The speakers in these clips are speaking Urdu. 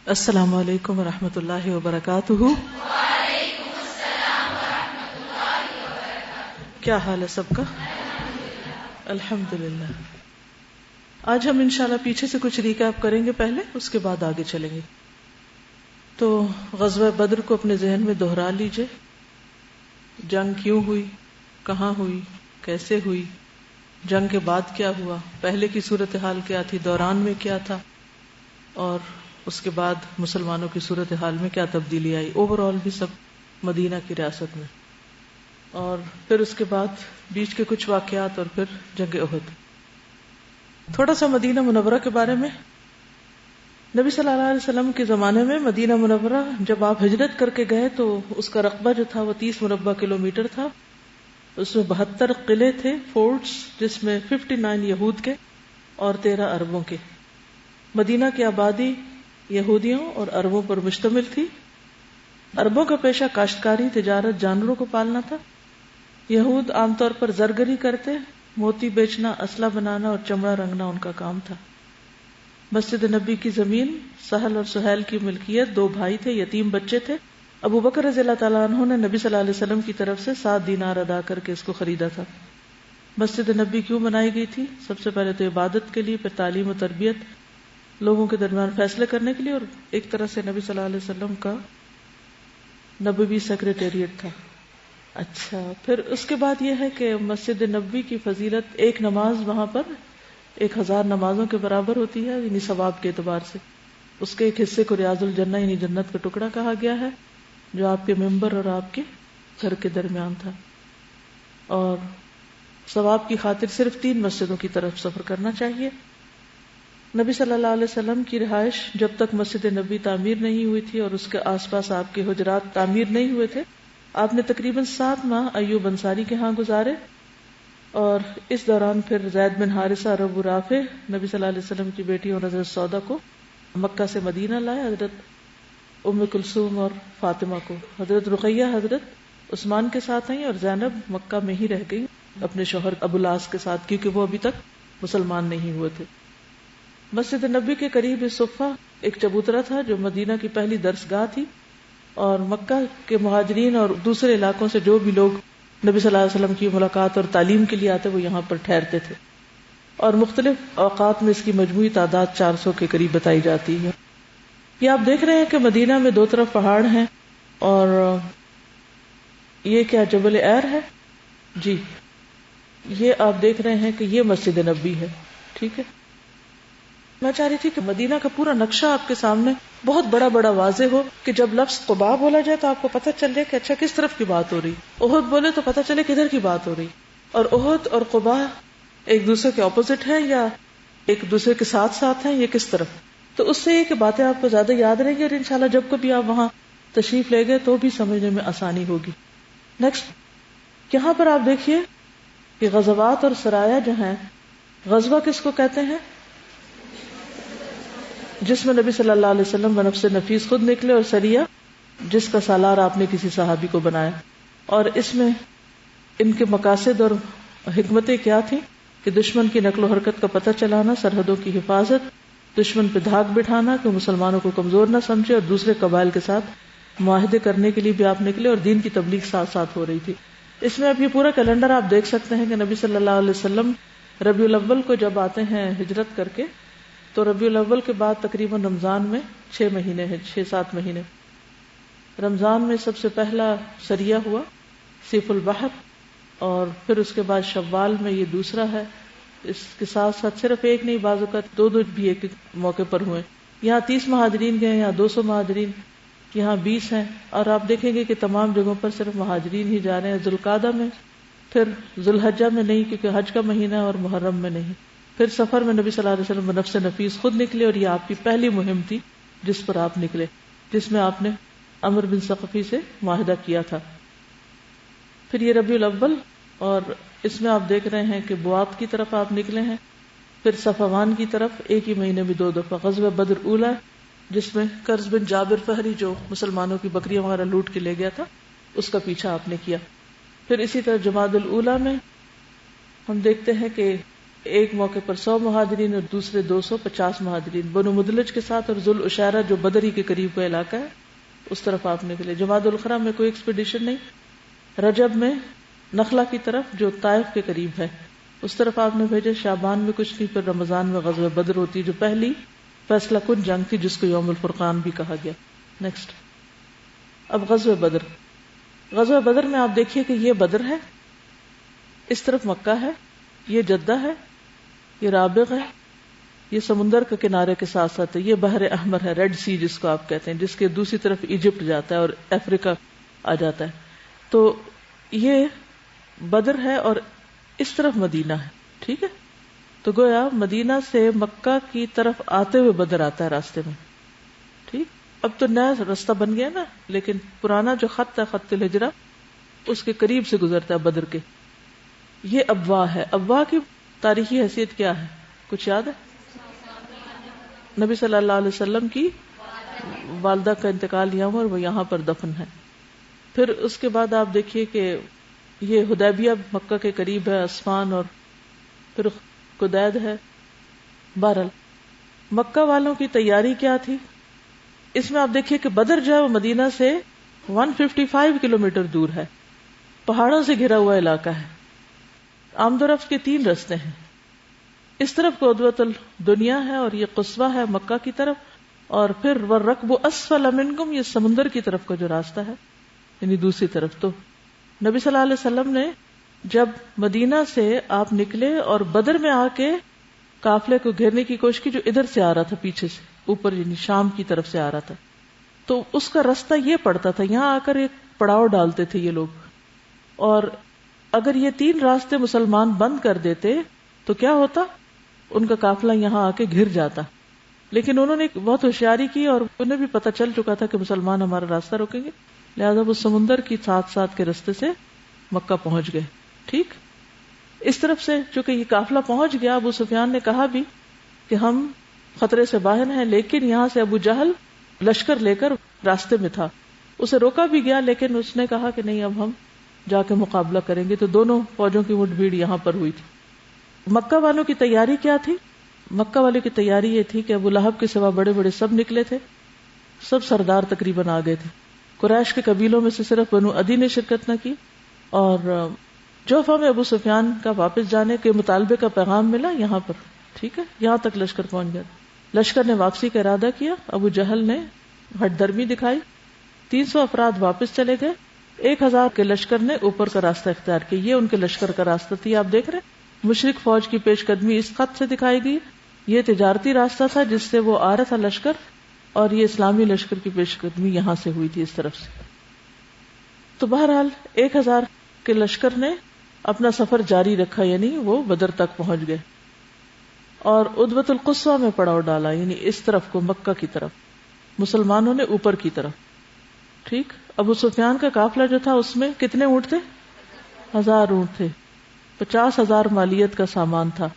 السلام علیکم ورحمۃ اللہ وبرکاتہ۔ وعلیکم السلام ورحمۃ اللہ وبرکاتہ۔ کیا حال ہے سب کا؟ الحمدللہ۔ آج ہم انشاءاللہ پیچھے سے کچھ ریکیپ کریں گے پہلے، اس کے بعد آگے چلیں گے۔ تو غزوہ بدر کو اپنے ذہن میں دوہرا لیجئے۔ جنگ کیوں ہوئی، کہاں ہوئی، کیسے ہوئی، جنگ کے بعد کیا ہوا، پہلے کی صورتحال کیا تھی، دوران میں کیا تھا، اور اس کے بعد مسلمانوں کی صورتحال میں کیا تبدیلی آئی، اوور آل بھی سب مدینہ کی ریاست میں، اور پھر اس کے بعد بیچ کے کچھ واقعات، اور پھر جنگ احد۔ تھوڑا سا مدینہ منورہ کے بارے میں۔ نبی صلی اللہ علیہ وسلم کے زمانے میں مدینہ منورہ جب آپ ہجرت کر کے گئے تو اس کا رقبہ جو تھا وہ 30 مربع کلومیٹر تھا۔ اس میں 72 قلعے تھے، فورٹس، جس میں 59 یہود کے اور 13 عربوں کے۔ مدینہ کی آبادی یہودیوں اور عربوں پر مشتمل تھی۔ عربوں کا پیشہ کاشتکاری، تجارت، جانوروں کو پالنا تھا۔ یہود عام طور پر زرگری کرتے، موتی بیچنا، اسلحہ بنانا اور چمڑا رنگنا ان کا کام تھا۔ مسجد نبی کی زمین سہل اور سہیل کی ملکیت، 2 بھائی تھے، یتیم بچے تھے۔ ابو بکر رضی اللہ تعالیٰ عنہ نے نبی صلی اللہ علیہ وسلم کی طرف سے 7 دینار ادا کر کے اس کو خریدا تھا۔ مسجد نبی کیوں بنائی گئی تھی؟ سب سے پہلے تو عبادت کے لیے، پھر تعلیم و تربیت، لوگوں کے درمیان فیصلے کرنے کے لیے، اور ایک طرح سے نبی صلی اللہ علیہ وسلم کا نبوی سیکریٹریٹ تھا۔ اچھا، پھر اس کے بعد یہ ہے کہ مسجد نبی کی فضیلت، ایک نماز وہاں پر 1000 نمازوں کے برابر ہوتی ہے، یعنی ثواب کے اعتبار سے۔ اس کے ایک حصے کو ریاض الجنہ یعنی جنت کا ٹکڑا کہا گیا ہے، جو آپ کے ممبر اور آپ کے گھر کے درمیان تھا۔ اور ثواب کی خاطر صرف 3 مسجدوں کی طرف سفر کرنا چاہیے۔ نبی صلی اللہ علیہ وسلم کی رہائش جب تک مسجد نبی تعمیر نہیں ہوئی تھی اور اس کے آس پاس آپ کے حجرات تعمیر نہیں ہوئے تھے، آپ نے تقریباً 7 ماہ ایوب انصاری کے ہاں گزارے، اور اس دوران پھر زید بن حارثہ اور ابو رافع نبی صلی اللہ علیہ وسلم کی بیٹی اور حضرت سودا کو مکہ سے مدینہ لائے، حضرت ام کلثوم اور فاطمہ کو۔ حضرت رقیہ حضرت عثمان کے ساتھ آئیں، اور زینب مکہ میں ہی رہ گئی اپنے شوہر ابو العاص کے ساتھ، کیونکہ وہ ابھی تک مسلمان نہیں ہوئے تھے۔ مسجد نبی کے قریب صفہ ایک چبوترا تھا جو مدینہ کی پہلی درس گاہ تھی، اور مکہ کے مہاجرین اور دوسرے علاقوں سے جو بھی لوگ نبی صلی اللہ علیہ وسلم کی ملاقات اور تعلیم کے لیے آتے وہ یہاں پر ٹھہرتے تھے، اور مختلف اوقات میں اس کی مجموعی تعداد 400 کے قریب بتائی جاتی ہے۔ یہ آپ دیکھ رہے ہیں کہ مدینہ میں 2 طرف پہاڑ ہیں، اور یہ کیا جبل ایر ہے؟ جی، یہ آپ دیکھ رہے ہیں کہ یہ مسجد نبی ہے، ٹھیک ہے۔ میں چاہ رہی تھی کہ مدینہ کا پورا نقشہ آپ کے سامنے بہت بڑا بڑا واضح ہو، کہ جب لفظ قباء بولا جائے تو آپ کو پتہ چل جائے کہ اچھا کس طرف کی بات ہو رہی، احد بولے تو پتہ چلے کدھر کی بات ہو رہی، اور احد اور قباء ایک دوسرے کے اپوزٹ ہے یا ایک دوسرے کے ساتھ ساتھ ہیں، یہ کس طرف۔ تو اس سے یہ کہ باتیں آپ کو زیادہ یاد رہیں گی، اور انشاءاللہ جب کبھی آپ وہاں تشریف لے گئے تو بھی سمجھنے میں آسانی ہوگی۔ نیکسٹ، یہاں پر آپ دیکھیے کہ غزوات اور سرایا جو ہیں، غزوہ کس کو کہتے ہیں؟ جس میں نبی صلی اللہ علیہ وسلم بنفس نفیس خود نکلے، اور سریہ جس کا سالار آپ نے کسی صحابی کو بنایا۔ اور اس میں ان کے مقاصد اور حکمتیں کیا تھیں کہ دشمن کی نقل و حرکت کا پتہ چلانا، سرحدوں کی حفاظت، دشمن پہ دھاک بٹھانا کہ مسلمانوں کو کمزور نہ سمجھے، اور دوسرے قبائل کے ساتھ معاہدے کرنے کے لیے بھی آپ نکلے، اور دین کی تبلیغ ساتھ ساتھ ہو رہی تھی۔ اس میں اب یہ پورا کیلنڈر آپ دیکھ سکتے ہیں کہ نبی صلی اللہ علیہ وسلم ربیع الاول کو جب آتے ہیں ہجرت کر کے، تو ربیع الاول کے بعد تقریباً رمضان میں 6 مہینے ہیں، 6-7 مہینے۔ رمضان میں سب سے پہلا سریہ ہوا سیف البحر، اور پھر اس کے بعد شوال میں یہ دوسرا ہے۔ اس کے ساتھ ساتھ صرف ایک نہیں، بعض اوقات 2 بھی ایک موقع پر ہوئے۔ یہاں 30 مہاجرین گئے، یہاں 200 مہاجرین، یہاں 20 ہیں، اور آپ دیکھیں گے کہ تمام جگہوں پر صرف مہاجرین ہی جا رہے ہیں۔ ذوالقعدہ میں، پھر ذوالحجہ میں نہیں کیونکہ حج کا مہینہ ہے، اور محرم میں نہیں۔ پھر سفر میں نبی صلی اللہ علیہ وسلم بنفس نفیس خود نکلے، اور یہ آپ کی پہلی مہم تھی جس پر آپ نکلے، جس میں آپ نے عمر بن ثقفی سے معاہدہ کیا تھا۔ پھر یہ ربیع الاول، اور اس میں آپ دیکھ رہے ہیں کہ بوات کی طرف آپ نکلے ہیں، پھر صفوان کی طرف ایک ہی مہینے میں 2 دفعہ۔ غزوہ بدر اولا، جس میں قرظ بن جابر فہری جو مسلمانوں کی بکریاں وغیرہ لوٹ کے لے گیا تھا، اس کا پیچھا آپ نے کیا۔ پھر اسی طرح جمادی الاولیٰ میں ہم دیکھتے ہیں کہ ایک موقع پر 100 مہاجرین اور دوسرے 250 مہاجرین بنو مدلج کے ساتھ، اور ذوال اشارہ جو بدری کے قریب کا علاقہ ہے اس طرف آپ نکلے. جمادی الاخری میں کوئی ایکسپیڈیشن نہیں. رجب میں نخلا کی طرف جو طائف کے قریب ہے اس طرف آپ نے بھیجے. شعبان میں کچھ نہیں. پھر رمضان میں غزوہ بدر ہوتی جو پہلی فیصلہ کن جنگ تھی جس کو یوم الفرقان بھی کہا گیا. نیکسٹ. اب غزوہ بدر. غزوہ بدر میں آپ دیکھیے کہ یہ بدر ہے، اس طرف مکہ ہے، یہ جدہ ہے، یہ رابغ ہے، یہ سمندر کے کنارے کے ساتھ ساتھ ہے، یہ بحر احمر ہے، ریڈ سی جس کو آپ کہتے ہیں، جس کے دوسری طرف ایجپٹ جاتا ہے اور افریقہ آ جاتا ہے. تو یہ بدر ہے اور اس طرف مدینہ ہے. ٹھیک ہے. تو گویا مدینہ سے مکہ کی طرف آتے ہوئے بدر آتا ہے راستے میں. ٹھیک. اب تو نیا راستہ بن گیا نا، لیکن پرانا جو خط ہے، خط الہجرہ، اس کے قریب سے گزرتا ہے بدر کے. یہ ابواء ہے. ابواء کی تاریخی حیثیت کیا ہے؟ کچھ یاد ہے؟ نبی صلی اللہ علیہ وسلم کی والدہ کا انتقال یہاں اور وہ یہاں پر دفن ہے. پھر اس کے بعد آپ دیکھیے کہ یہ حدیبیہ مکہ کے قریب ہے، عصفان، اور پھر قدید ہے. بہرحال مکہ والوں کی تیاری کیا تھی اس میں آپ دیکھیے کہ بدر جو ہے وہ مدینہ سے 155 کلومیٹر دور ہے، پہاڑوں سے گھرا ہوا علاقہ ہے. آمد و رفت کے 3 راستے ہیں. اس طرف قدوۃ الدنیا ہے اور یہ قصوہ ہے مکہ کی طرف، اور پھر والرکب اسفل منکم، یہ سمندر کی طرف کا جو راستہ ہے یعنی دوسری طرف. تو نبی صلی اللہ علیہ وسلم نے جب مدینہ سے آپ نکلے اور بدر میں آ کے قافلے کو گھیرنے کی کوشش کی جو ادھر سے آ رہا تھا، پیچھے سے اوپر یعنی شام کی طرف سے آ رہا تھا، تو اس کا راستہ یہ پڑتا تھا. یہاں آ کر ایک پڑاؤ ڈالتے تھے یہ لوگ، اور اگر یہ 3 راستے مسلمان بند کر دیتے تو کیا ہوتا؟ ان کا قافلہ یہاں آ کے گھر جاتا. لیکن انہوں نے بہت ہوشیاری کی اور انہیں بھی پتہ چل چکا تھا کہ مسلمان ہمارا راستہ روکیں گے، لہذا وہ سمندر کی ساتھ کے راستے سے مکہ پہنچ گئے. ٹھیک. اس طرف سے چونکہ یہ قافلہ پہنچ گیا، ابو سفیان نے کہا بھی کہ ہم خطرے سے باہر ہیں، لیکن یہاں سے ابو جہل لشکر لے کر راستے میں تھا. اسے روکا بھی گیا لیکن اس نے کہا کہ نہیں، اب ہم جا کے مقابلہ کریں گے. تو دونوں فوجوں کی مٹ بھیڑ یہاں پر ہوئی تھی. مکہ والوں کی تیاری کیا تھی؟ مکہ والوں کی تیاری یہ تھی کہ ابو لہب کے سوا بڑے بڑے سب نکلے تھے، سب سردار تقریباً آ گئے تھے. قریش کے قبیلوں میں سے صرف بنو عدی نے شرکت نہ کی، اور جوفہ میں ابو سفیان کا واپس جانے کے مطالبے کا پیغام ملا یہاں پر. ٹھیک ہے. یہاں تک لشکر پہنچ گیا. لشکر نے واپسی کا ارادہ کیا. ابو جہل نے ہٹ درمی دکھائی. 300 افراد واپس چلے گئے. 1000 کے لشکر نے اوپر کا راستہ اختیار کیا. یہ ان کے لشکر کا راستہ تھی. آپ دیکھ رہے ہیں مشرک فوج کی پیش قدمی اس خط سے دکھائی گئی. یہ تجارتی راستہ تھا جس سے وہ آ رہا تھا لشکر، اور یہ اسلامی لشکر کی پیش قدمی یہاں سے ہوئی تھی اس طرف سے. تو بہرحال 1000 کے لشکر نے اپنا سفر جاری رکھا، یعنی وہ بدر تک پہنچ گئے اور ادوۃ القصوہ میں پڑاؤ ڈالا، یعنی اس طرف کو مکہ کی طرف. مسلمانوں نے اوپر کی طرف. ٹھیک. ابو سفیان کا قافلہ جو تھا اس میں کتنے اونٹ تھے؟ 1000 اونٹ تھے. 50,000 مالیت کا سامان تھا.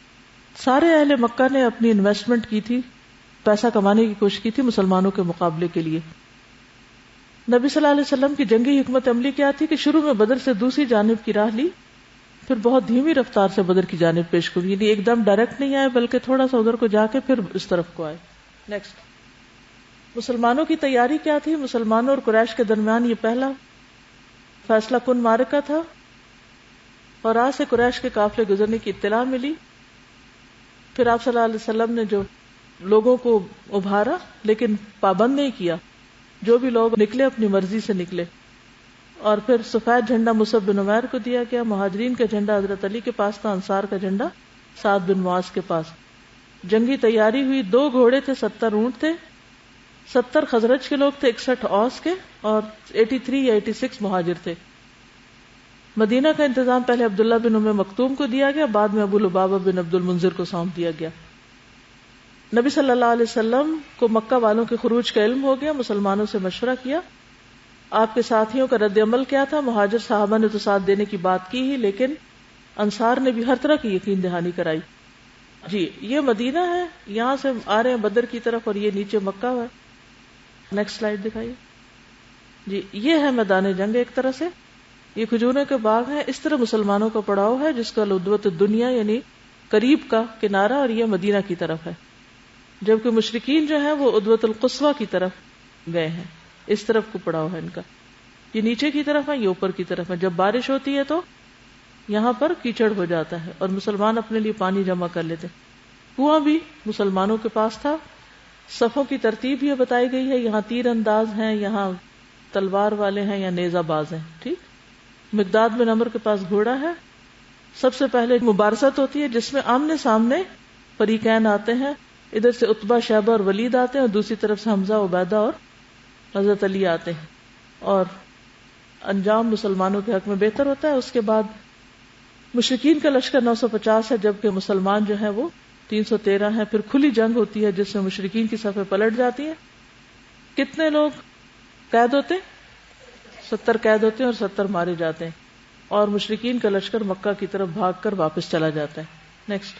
سارے اہل مکہ نے اپنی انویسٹمنٹ کی تھی، پیسہ کمانے کی کوشش کی تھی مسلمانوں کے مقابلے کے لیے. نبی صلی اللہ علیہ وسلم کی جنگی حکمت عملی کیا تھی کہ شروع میں بدر سے دوسری جانب کی راہ لی، پھر بہت دھیمی رفتار سے بدر کی جانب پیش ہوئی، یعنی ایک دم ڈائریکٹ نہیں آئے بلکہ تھوڑا سا ادھر کو جا کے پھر اس طرف کو آئے. نیکسٹ. مسلمانوں کی تیاری کیا تھی؟ مسلمانوں اور قریش کے درمیان یہ پہلا فیصلہ کن معرکہ تھا، اور آج سے قریش کے قافلے گزرنے کی اطلاع ملی. پھر آپ صلی اللہ علیہ وسلم نے جو لوگوں کو ابھارا لیکن پابند نہیں کیا، جو بھی لوگ نکلے اپنی مرضی سے نکلے. اور پھر سفید جھنڈا مصعب بن عمیر کو دیا گیا، مہاجرین کا جھنڈا حضرت علی کے پاس تھا، انصار کا جھنڈا سعد بن معاذ کے پاس. جنگی تیاری ہوئی. 2 گھوڑے تھے، 70 اونٹ تھے، 70 خزرج کے لوگ تھے، 61 اوس کے، اور 83 یا 86 مہاجر تھے. مدینہ کا انتظام پہلے عبداللہ بن ام مکتوم کو دیا گیا، بعد میں ابو لبابہ بن عبد المنذر کو سونپ دیا گیا. نبی صلی اللہ علیہ وسلم کو مکہ والوں کے خروج کا علم ہو گیا. مسلمانوں سے مشورہ کیا. آپ کے ساتھیوں کا رد عمل کیا تھا؟ مہاجر صحابہ نے تو ساتھ دینے کی بات کی ہی، لیکن انصار نے بھی ہر طرح کی یقین دہانی کرائی. جی یہ مدینہ ہے، یہاں سے آ رہے ہیں بدر کی طرف، اور یہ نیچے مکہ ہے. نیکسٹ سلائیڈ دکھائیے. جی یہ ہے میدان جنگ. ایک طرح سے یہ کھجوروں کے باغ ہیں. اس طرح مسلمانوں کا پڑاؤ ہے جس کا ادوۃ الدنیا یعنی قریب کا کنارہ اور یہ مدینہ کی طرف ہے، جبکہ مشرکین جو ہیں وہ عدوۃ القصویٰ کی طرف گئے ہیں، اس طرف کو پڑاؤ ہے ان کا، یہ نیچے کی طرف ہے، یہ اوپر کی طرف ہے. جب بارش ہوتی ہے تو یہاں پر کیچڑ ہو جاتا ہے اور مسلمان اپنے لیے پانی جمع کر لیتے. کنواں بھی مسلمانوں کے پاس تھا. صفوں کی ترتیب یہ بتائی گئی ہے، یہاں تیر انداز ہیں، یہاں تلوار والے ہیں یا نیزہ باز ہیں. ٹھیک. مقداد بن عمر کے پاس گھوڑا ہے. سب سے پہلے مبارزت ہوتی ہے جس میں آمنے سامنے فریقین آتے ہیں. ادھر سے عتبہ، شیبہ اور ولید آتے ہیں اور دوسری طرف سے حمزہ، عبیدہ اور حضرت علی آتے ہیں، اور انجام مسلمانوں کے حق میں بہتر ہوتا ہے. اس کے بعد مشرکین کا لشکر 950 ہے، جبکہ مسلمان جو ہیں وہ 313 ہیں. پھر کھلی جنگ ہوتی ہے جس میں مشرکین کی صفیں پلٹ جاتی ہیں. کتنے لوگ قید ہوتے ہیں؟ 70 قید ہوتے ہیں اور 70 مارے جاتے ہیں، اور مشرکین کا لشکر مکہ کی طرف بھاگ کر واپس چلا جاتا ہے. نیکسٹ.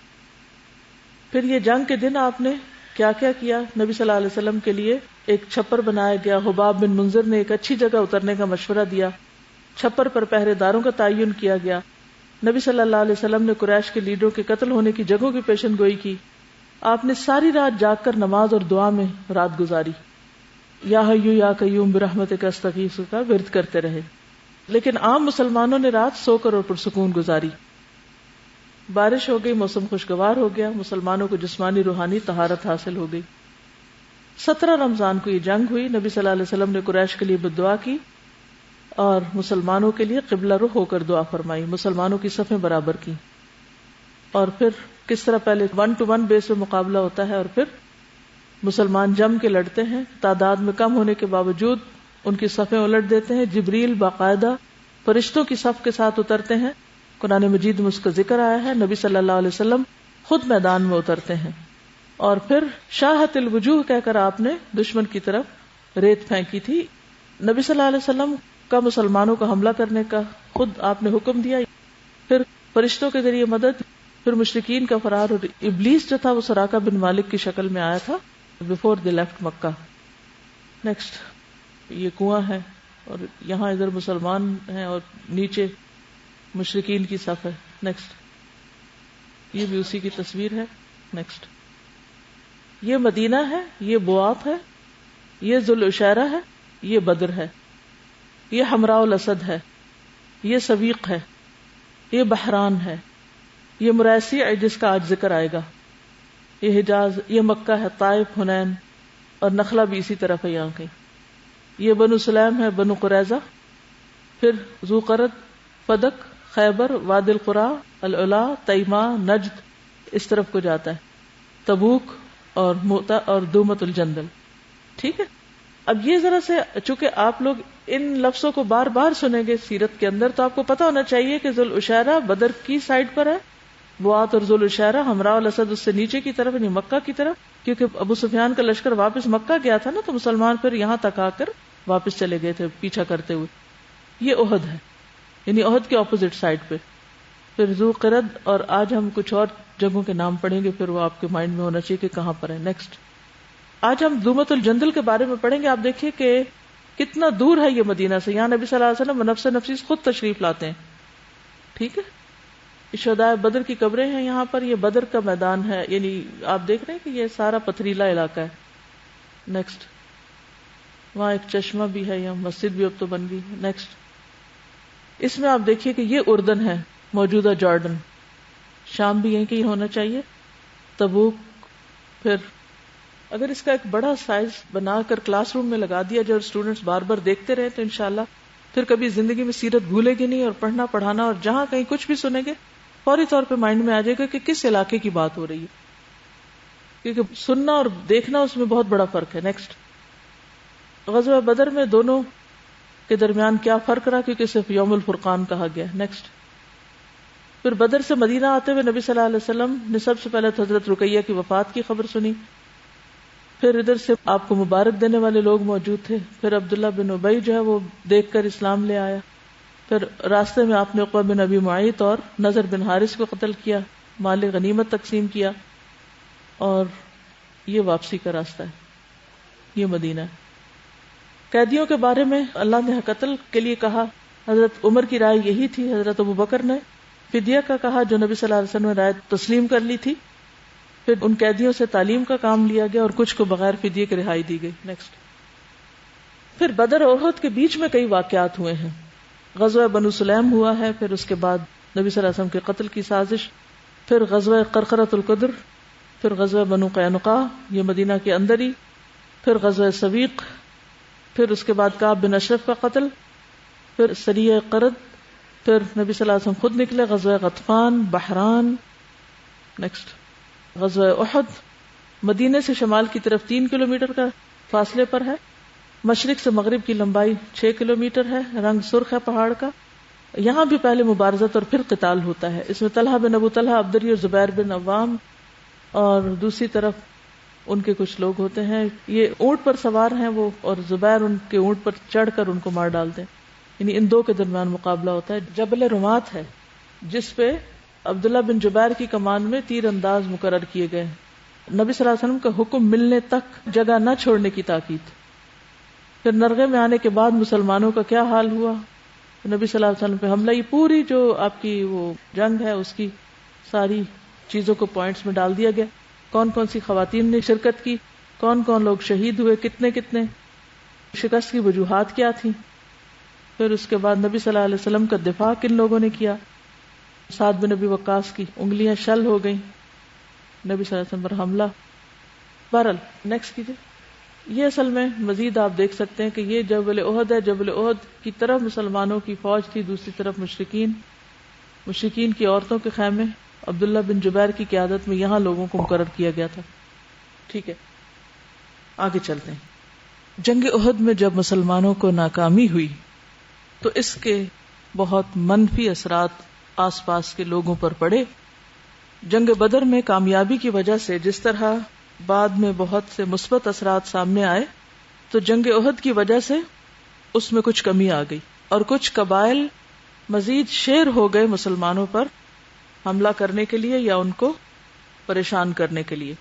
پھر یہ جنگ کے دن آپ نے کیا کیا کیا؟ نبی صلی اللہ علیہ وسلم کے لیے ایک چھپر بنایا گیا. حباب بن منذر نے ایک اچھی جگہ اترنے کا مشورہ دیا. چھپر پر پہرے داروں کا تعین کیا گیا. نبی صلی اللہ علیہ وسلم نے قریش کے لیڈروں کے قتل ہونے کی جگہوں کی پیشن گوئی کی. آپ نے ساری رات جاگ کر نماز اور دعا میں رات گزاری. یا حیو یا قیوم برحمتک استغیث کا ورد کرتے رہے. لیکن عام مسلمانوں نے رات سو کر اور پرسکون گزاری. بارش ہو گئی، موسم خوشگوار ہو گیا، مسلمانوں کو جسمانی روحانی طہارت حاصل ہو گئی. 17 رمضان کو یہ جنگ ہوئی. نبی صلی اللہ علیہ وسلم نے قریش کے لیے بدعا کی اور مسلمانوں کے لیے قبلہ رخ ہو کر دعا فرمائی. مسلمانوں کی صفیں برابر کی. اور پھر کس طرح پہلے 1 to 1 بیس پہ مقابلہ ہوتا ہے اور پھر مسلمان جم کے لڑتے ہیں. تعداد میں کم ہونے کے باوجود ان کی صفیں الٹ دیتے ہیں. جبریل باقاعدہ فرشتوں کی صف کے ساتھ اترتے ہیں. قرآن مجید میں اس کا ذکر آیا ہے. نبی صلی اللہ علیہ وسلم خود میدان میں اترتے ہیں اور پھر شاہت الوجوہ کہہ کر آپ نے دشمن کی طرف ریت پھینکی تھی. نبی صلی اللہ علیہ وسلم کا مسلمانوں کو حملہ کرنے کا خود آپ نے حکم دیا. پھر فرشتوں کے ذریعے مدد، پھر مشرکین کا فرار، اور ابلیس جو تھا وہ سراقہ بن مالک کی شکل میں آیا تھا before the left Mecca. Next. یہ کنواں ہے اور یہاں ادھر مسلمان ہیں اور نیچے مشرکین کی صف ہے. نیکسٹ. یہ بھی اسی کی تصویر ہے. نیکسٹ. یہ مدینہ ہے، یہ بواط ہے، یہ ذوالعشیرہ ہے، یہ بدر ہے، یہ حمراء الاسد ہے، یہ سویق ہے، یہ بحران ہے، یہ مریسی ہے جس کا آج ذکر آئے گا، یہ حجاز، یہ مکہ ہے، طائف، حنین اور نخلہ بھی اسی طرف ہے. یہاں کہیں یہ بنو سلیم ہے، بنو قریظہ، پھر ذو قرد، فدق، خیبر، وادی القرا، العلا، تیمہ، نجد اس طرف کو جاتا ہے، تبوک اور موتا اور دومت الجندل. ٹھیک ہے. اب یہ ذرا سے چونکہ آپ لوگ ان لفظوں کو بار بار سنیں گے سیرت کے اندر تو آپ کو پتہ ہونا چاہیے کہ ذوالعشیرہ بدر کی سائڈ پر ہے، بواط اور ذوالعشیرہ حمراء الاسد اس سے نیچے کی طرف یعنی مکہ کی طرف، کیونکہ ابو سفیان کا لشکر واپس مکہ گیا تھا نا تو مسلمان پھر یہاں تک آ کر واپس چلے گئے تھے پیچھا کرتے ہوئے. یہ احد ہے یعنی احد کے اپوزٹ سائڈ پہ. پھر ذو قرد، اور آج ہم کچھ اور جگہوں کے نام پڑھیں گے پھر وہ آپ کے مائنڈ میں ہونا چاہیے کہ کہاں پر ہے. نیکسٹ. آج ہم دومت الجندل کے بارے میں پڑھیں گے. آپ دیکھیے کہ کتنا دور ہے یہ مدینہ سے. یہاں نبی صلی اللہ علیہ وسلم نفس نفیس خود تشریف لاتے ہیں. ٹھیک ہے. شہدائے بدر کی قبریں ہیں یہاں پر. یہ بدر کا میدان ہے یعنی آپ دیکھ رہے ہیں کہ یہ سارا پتھریلا علاقہ ہے. نیکسٹ. وہاں ایک چشمہ بھی ہے، یہاں مسجد بھی اب تو بن گئی. نیکسٹ. اس میں آپ دیکھیے کہ یہ اردن ہے، موجودہ جارڈن. شام بھی یہیں کہیں ہونا چاہیے. تبوک. پھر اگر اس کا ایک بڑا سائز بنا کر کلاس روم میں لگا دیا جائے اور اسٹوڈنٹس بار بار دیکھتے رہے تو انشاءاللہ پھر کبھی زندگی میں سیرت بھولے گی نہیں، اور پڑھنا پڑھانا اور جہاں کہیں کچھ بھی سنیں گے فوری طور پہ مائنڈ میں آ جائے گا کہ کس علاقے کی بات ہو رہی ہے، کیونکہ سننا اور دیکھنا اس میں بہت بڑا فرق ہے. نیکسٹ. غزوہ بدر میں دونوں کے درمیان کیا فرق رہا کیونکہ صرف یوم الفرقان کہا گیا. نیکسٹ. پھر بدر سے مدینہ آتے ہوئے نبی صلی اللہ علیہ وسلم نے سب سے پہلے حضرت رقیہ کی وفات کی خبر سنی. پھر ادھر سے آپ کو مبارک دینے والے لوگ موجود تھے. پھر عبداللہ بن ابی جو ہے وہ دیکھ کر اسلام لے آیا. پھر راستے میں آپ نے عقبہ بن ابی معیط اور نضر بن حارث کو قتل کیا، مال غنیمت تقسیم کیا، اور یہ واپسی کا راستہ ہے. یہ مدینہ ہے. قیدیوں کے بارے میں اللہ نے قتل کے لیے کہا. حضرت عمر کی رائے یہی تھی، حضرت ابو بکر نے فدیہ کا کہا جو نبی صلی اللہ علیہ وسلم نے رائے تسلیم کر لی تھی. پھر ان قیدیوں سے تعلیم کا کام لیا گیا اور کچھ کو بغیر فدیے کے رہائی دی گئی. نیکسٹ. پھر بدر اور احد کے بیچ میں کئی واقعات ہوئے ہیں. غزوہ بنو سلیم ہوا ہے، پھر اس کے بعد نبی صلی اللہ علیہ وسلم کے قتل کی سازش، پھر غزوہ قرقرۃ القدر، پھر غزوہ بنو قینقاع یہ مدینہ کے اندر ہی، پھر غزوہ سویق، پھر اس کے بعد کعب بن اشرف کا قتل، پھر سریہ قرد، پھر نبی صلی اللہ علیہ وسلم خود نکلے، غزوہ غطفان، بحران. نیکسٹ. غزوہ احد مدینے سے شمال کی طرف 3 کلومیٹر کا فاصلے پر ہے، مشرق سے مغرب کی لمبائی 6 کلومیٹر ہے، رنگ سرخ ہے پہاڑ کا. یہاں بھی پہلے مبارزت اور پھر قتال ہوتا ہے. اس میں طلحہ بن ابو طلحہ عبدری اور زبیر بن عوام، اور دوسری طرف ان کے کچھ لوگ ہوتے ہیں، یہ اونٹ پر سوار ہیں وہ، اور زبیر ان کے اونٹ پر چڑھ کر ان کو مار ڈالتے ہیں. یعنی ان دو کے درمیان مقابلہ ہوتا ہے. جبل رمات ہے جس پہ عبداللہ بن جبیر کی کمان میں تیر انداز مقرر کیے گئے. نبی صلی اللہ علیہ وسلم کا حکم ملنے تک جگہ نہ چھوڑنے کی تاکید. پھر نرغے میں آنے کے بعد مسلمانوں کا کیا حال ہوا، نبی صلی اللہ علیہ وسلم پہ حملہ. یہ پوری جو آپ کی وہ جنگ ہے اس کی ساری چیزوں کو پوائنٹس میں ڈال دیا گیا. کون کون سی خواتین نے شرکت کی، کون کون لوگ شہید ہوئے، کتنے کتنے، شکست کی وجوہات کیا تھیں. پھر اس کے بعد نبی صلی اللہ علیہ وسلم کا دفاع کن لوگوں نے کیا. سعد بن نبی وقاص کی انگلیاں شل ہو گئیں، نبی صلی اللہ علیہ وسلم پر حملہ. بہرحال نیکسٹ کیجیے. یہ اصل میں مزید آپ دیکھ سکتے ہیں کہ یہ جبل احد ہے. جبل احد کی طرف مسلمانوں کی فوج تھی، دوسری طرف مشرکین کی عورتوں کے خیمے. عبداللہ بن جبیر کی قیادت میں یہاں لوگوں کو مقرر کیا گیا تھا. ٹھیک ہے، آگے چلتے ہیں. جنگ احد میں جب مسلمانوں کو ناکامی ہوئی تو اس کے بہت منفی اثرات آس پاس کے لوگوں پر پڑے. جنگ بدر میں کامیابی کی وجہ سے جس طرح بعد میں بہت سے مثبت اثرات سامنے آئے، تو جنگ احد کی وجہ سے اس میں کچھ کمی آ گئی، اور کچھ قبائل مزید شیر ہو گئے مسلمانوں پر حملہ کرنے کے لیے یا ان کو پریشان کرنے کے لیے.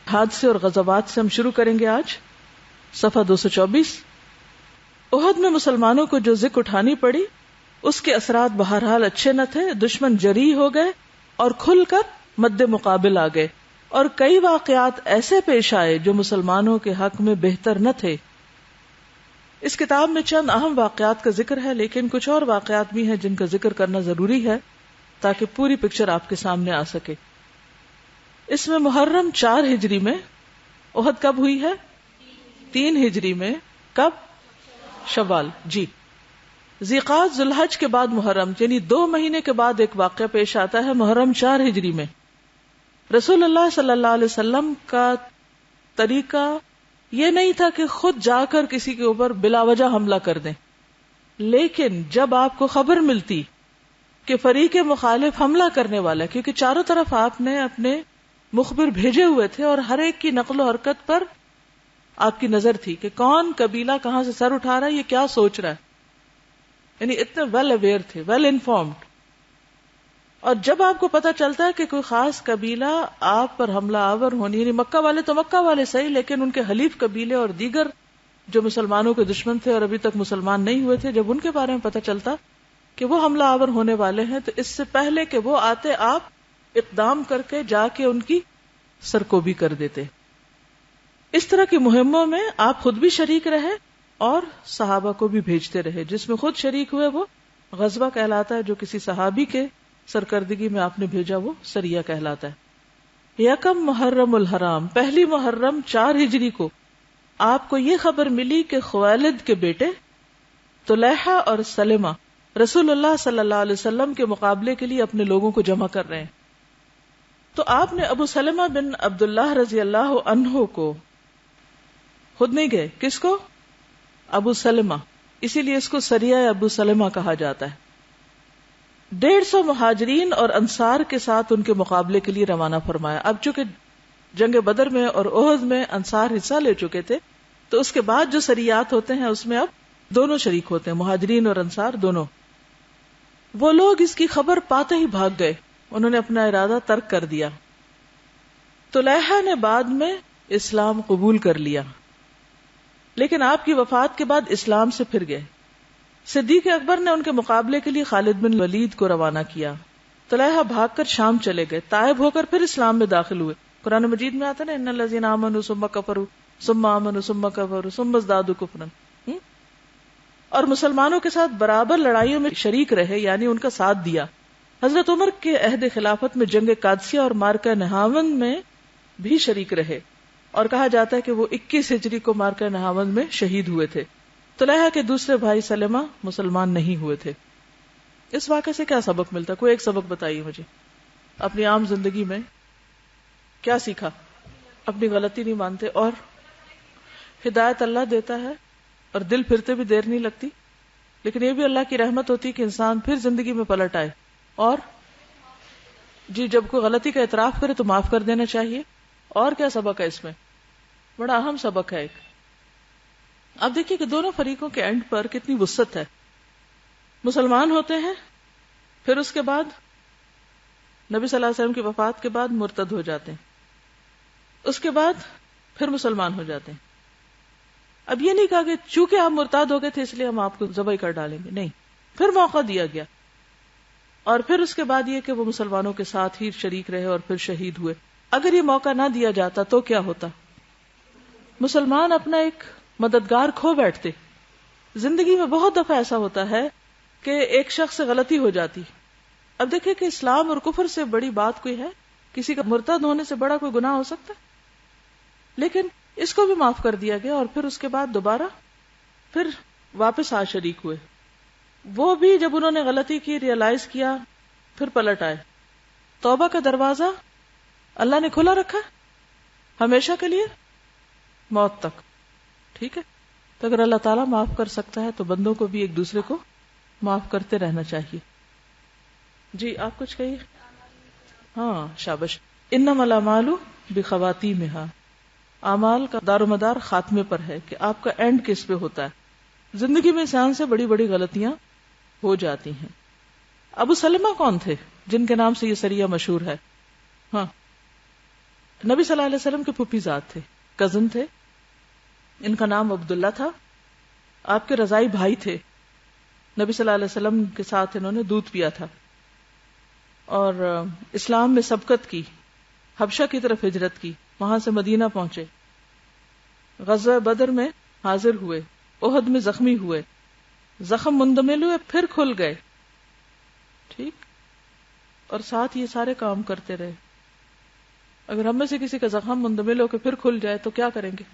حادثے اور غزوات سے ہم شروع کریں گے آج. صفحہ 224. احد میں مسلمانوں کو جو ذکر اٹھانی پڑی اس کے اثرات بہرحال اچھے نہ تھے. دشمن جری ہو گئے اور کھل کر مد مقابل آ گئے، اور کئی واقعات ایسے پیش آئے جو مسلمانوں کے حق میں بہتر نہ تھے. اس کتاب میں چند اہم واقعات کا ذکر ہے، لیکن کچھ اور واقعات بھی ہیں جن کا ذکر کرنا ضروری ہے تاکہ پوری پکچر آپ کے سامنے آ سکے. اس میں محرم 4 ہجری میں احد کب ہوئی ہے؟ 3 ہجری میں. کب؟ شوال. جی. ذیقعد ذوالحج کے بعد محرم، یعنی 2 مہینے کے بعد ایک واقعہ پیش آتا ہے. محرم 4 ہجری میں رسول اللہ صلی اللہ علیہ وسلم کا طریقہ یہ نہیں تھا کہ خود جا کر کسی کے اوپر بلا وجہ حملہ کر دیں، لیکن جب آپ کو خبر ملتی کہ فریق مخالف حملہ کرنے والا ہے، کیونکہ چاروں طرف آپ نے اپنے مخبر بھیجے ہوئے تھے اور ہر ایک کی نقل و حرکت پر آپ کی نظر تھی کہ کون قبیلہ کہاں سے سر اٹھا رہا ہے، یہ کیا سوچ رہا ہے. یعنی اتنے ویل اویئر تھے، ویل انفارمڈ. اور جب آپ کو پتا چلتا ہے کہ کوئی خاص قبیلہ آپ پر حملہ آور ہونی، یعنی مکہ والے تو مکہ والے صحیح، لیکن ان کے حلیف قبیلے اور دیگر جو مسلمانوں کے دشمن تھے اور ابھی تک مسلمان نہیں ہوئے تھے، جب ان کے بارے میں پتا چلتا کہ وہ حملہ آور ہونے والے ہیں، تو اس سے پہلے کہ وہ آتے آپ اقدام کر کے جا کے ان کی سرکوبی کر دیتے. اس طرح کی مہموں میں آپ خود بھی شریک رہے اور صحابہ کو بھی بھیجتے رہے. جس میں خود شریک ہوئے وہ غزوہ کہلاتا ہے، جو کسی صحابی کے سرکردگی میں آپ نے بھیجا وہ سریہ کہلاتا ہے. یکم محرم الحرام، پہلی محرم 4 ہجری کو آپ کو یہ خبر ملی کہ خویلد کے بیٹے طلحہ اور سلمہ رسول اللہ صلی اللہ علیہ وسلم کے مقابلے کے لیے اپنے لوگوں کو جمع کر رہے ہیں. تو آپ نے ابو سلمہ بن عبداللہ رضی اللہ عنہ کو، خود نہیں گئے، کس کو؟ ابو سلمہ، اسی لیے اس کو سریہ ابو سلمہ کہا جاتا ہے. 150 مہاجرین اور انصار کے ساتھ ان کے مقابلے کے لیے روانہ فرمایا. اب چونکہ جنگ بدر میں اور احد میں انصار حصہ لے چکے تھے، تو اس کے بعد جو سریات ہوتے ہیں اس میں اب دونوں شریک ہوتے ہیں، مہاجرین اور انصار دونوں. وہ لوگ اس کی خبر پاتے ہی بھاگ گئے، انہوں نے اپنا ارادہ ترک کر دیا. طلحہ نے بعد میں اسلام قبول کر لیا، لیکن آپ کی وفات کے بعد اسلام سے پھر گئے. صدیق اکبر نے ان کے مقابلے کے لیے خالد بن ولید کو روانہ کیا. طلحہ بھاگ کر شام چلے گئے. طائب ہو کر پھر اسلام میں داخل ہوئے. قرآن مجید میں آتا ہے نا ان الذین آمنوا ثم کفروا ثم آمنوا ثم کفروا ثم ازدادوا کفرا. اور مسلمانوں کے ساتھ برابر لڑائیوں میں شریک رہے، یعنی ان کا ساتھ دیا. حضرت عمر کے عہد خلافت میں جنگ قادسیہ اور مارکہ نہاوند میں بھی شریک رہے، اور کہا جاتا ہے کہ وہ 21 ہجری کو مارکہ نہاوند میں شہید ہوئے تھے. طلحہ کے دوسرے بھائی سلمہ مسلمان نہیں ہوئے تھے. اس واقعے سے کیا سبق ملتا؟ کوئی ایک سبق بتائیے مجھے. اپنی عام زندگی میں کیا سیکھا؟ اپنی غلطی نہیں مانتے، اور ہدایت اللہ دیتا ہے اور دل پھرتے بھی دیر نہیں لگتی، لیکن یہ بھی اللہ کی رحمت ہوتی ہے کہ انسان پھر زندگی میں پلٹ آئے. اور جب کوئی غلطی کا اعتراف کرے تو معاف کر دینا چاہیے. اور کیا سبق ہے اس میں؟ بڑا اہم سبق ہے ایک. اب دیکھیے کہ دونوں فریقوں کے اینڈ پر کتنی وسعت ہے. مسلمان ہوتے ہیں، پھر اس کے بعد نبی صلی اللہ علیہ وسلم کی وفات کے بعد مرتد ہو جاتے ہیں، اس کے بعد پھر مسلمان ہو جاتے ہیں. اب یہ نہیں کہا کہ چونکہ آپ مرتد ہو گئے تھے اس لیے ہم آپ کو ذبح کر ڈالیں گے، نہیں، پھر موقع دیا گیا. اور پھر اس کے بعد یہ کہ وہ مسلمانوں کے ساتھ ہی شریک رہے اور پھر شہید ہوئے. اگر یہ موقع نہ دیا جاتا تو کیا ہوتا؟ مسلمان اپنا ایک مددگار کھو بیٹھتے. زندگی میں بہت دفعہ ایسا ہوتا ہے کہ ایک شخص سے غلطی ہو جاتی. اب دیکھیں کہ اسلام اور کفر سے بڑی بات کوئی ہے؟ کسی کا مرتد ہونے سے بڑا کوئی گناہ ہو سکتا ہے؟ لیکن اس کو بھی معاف کر دیا گیا، اور پھر اس کے بعد دوبارہ پھر واپس آ شریک ہوئے. وہ بھی جب انہوں نے غلطی کی، ریئلائز کیا، پھر پلٹ آئے. توبہ کا دروازہ اللہ نے کھلا رکھا ہمیشہ کے لیے، موت تک. ٹھیک ہے، تو اگر اللہ تعالیٰ معاف کر سکتا ہے تو بندوں کو بھی ایک دوسرے کو معاف کرتے رہنا چاہیے. جی آپ کچھ کہیے. ہاں شابش. انما الاعمال بخواتیمہا، اعمال کا دار و مدار خاتمے پر ہے کہ آپ کا اینڈ کس پہ ہوتا ہے. زندگی میں انسان سے بڑی بڑی غلطیاں ہو جاتی ہیں. ابو سلمہ کون تھے جن کے نام سے یہ سریہ مشہور ہے؟ ہاں، نبی صلی اللہ علیہ وسلم کے پھوپھی زاد تھے، کزن تھے. ان کا نام عبداللہ تھا. آپ کے رضائی بھائی تھے. نبی صلی اللہ علیہ وسلم کے ساتھ انہوں نے دودھ پیا تھا اور اسلام میں سبقت کی، حبشہ کی طرف ہجرت کی، وہاں سے مدینہ پہنچے، غزوہ بدر میں حاضر ہوئے، احد میں زخمی ہوئے، زخم مندمل ہوئے پھر کھل گئے. ٹھیک، اور ساتھ یہ سارے کام کرتے رہے. اگر ہم میں سے کسی کا زخم مندمل ہو کے پھر کھل جائے تو کیا کریں گے؟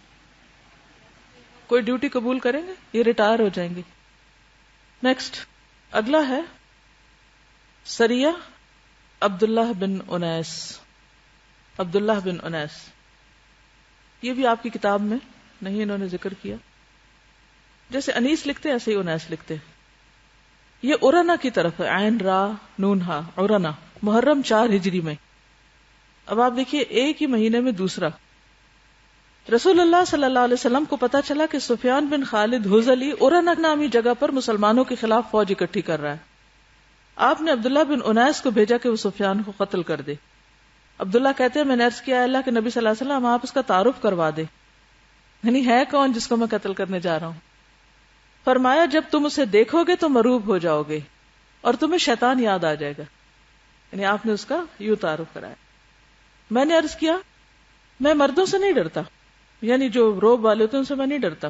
کوئی ڈیوٹی قبول کریں گے؟ یہ ریٹائر ہو جائیں گے. نیکسٹ اگلا ہے سریہ عبداللہ بن انیس. عبداللہ بن انیس، یہ بھی آپ کی کتاب میں نہیں انہوں نے ذکر کیا. جیسے انیس لکھتے ایسے ہی انیس لکھتے. یہ ارنا کی طرف ہے، عین را نون ہا، ارنا، محرم 4 ہجری میں. اب آپ دیکھیے ایک ہی مہینے میں دوسرا. رسول اللہ صلی اللہ علیہ وسلم کو پتا چلا کہ سفیان بن خالد حذلی ارنا نامی جگہ پر مسلمانوں کے خلاف فوج اکٹھی کر رہا ہے. آپ نے عبداللہ بن انیس کو بھیجا کہ وہ سفیان کو قتل کر دے. عبداللہ کہتے ہیں میں نے عرض کیا اللہ کے نبی صلی اللہ علیہ وسلم آپ اس کا تعارف کروا دے، یعنی ہے کون جس کو میں قتل کرنے جا رہا ہوں. فرمایا جب تم اسے دیکھو گے تو مروب ہو جاؤ گے اور تمہیں شیطان یاد آ جائے گا. یعنی آپ نے اس کا یوں تعارف کرایا. میں نے عرض کیا میں مردوں سے نہیں ڈرتا، یعنی جو روب والے ہوتے ہیں ان سے میں نہیں ڈرتا.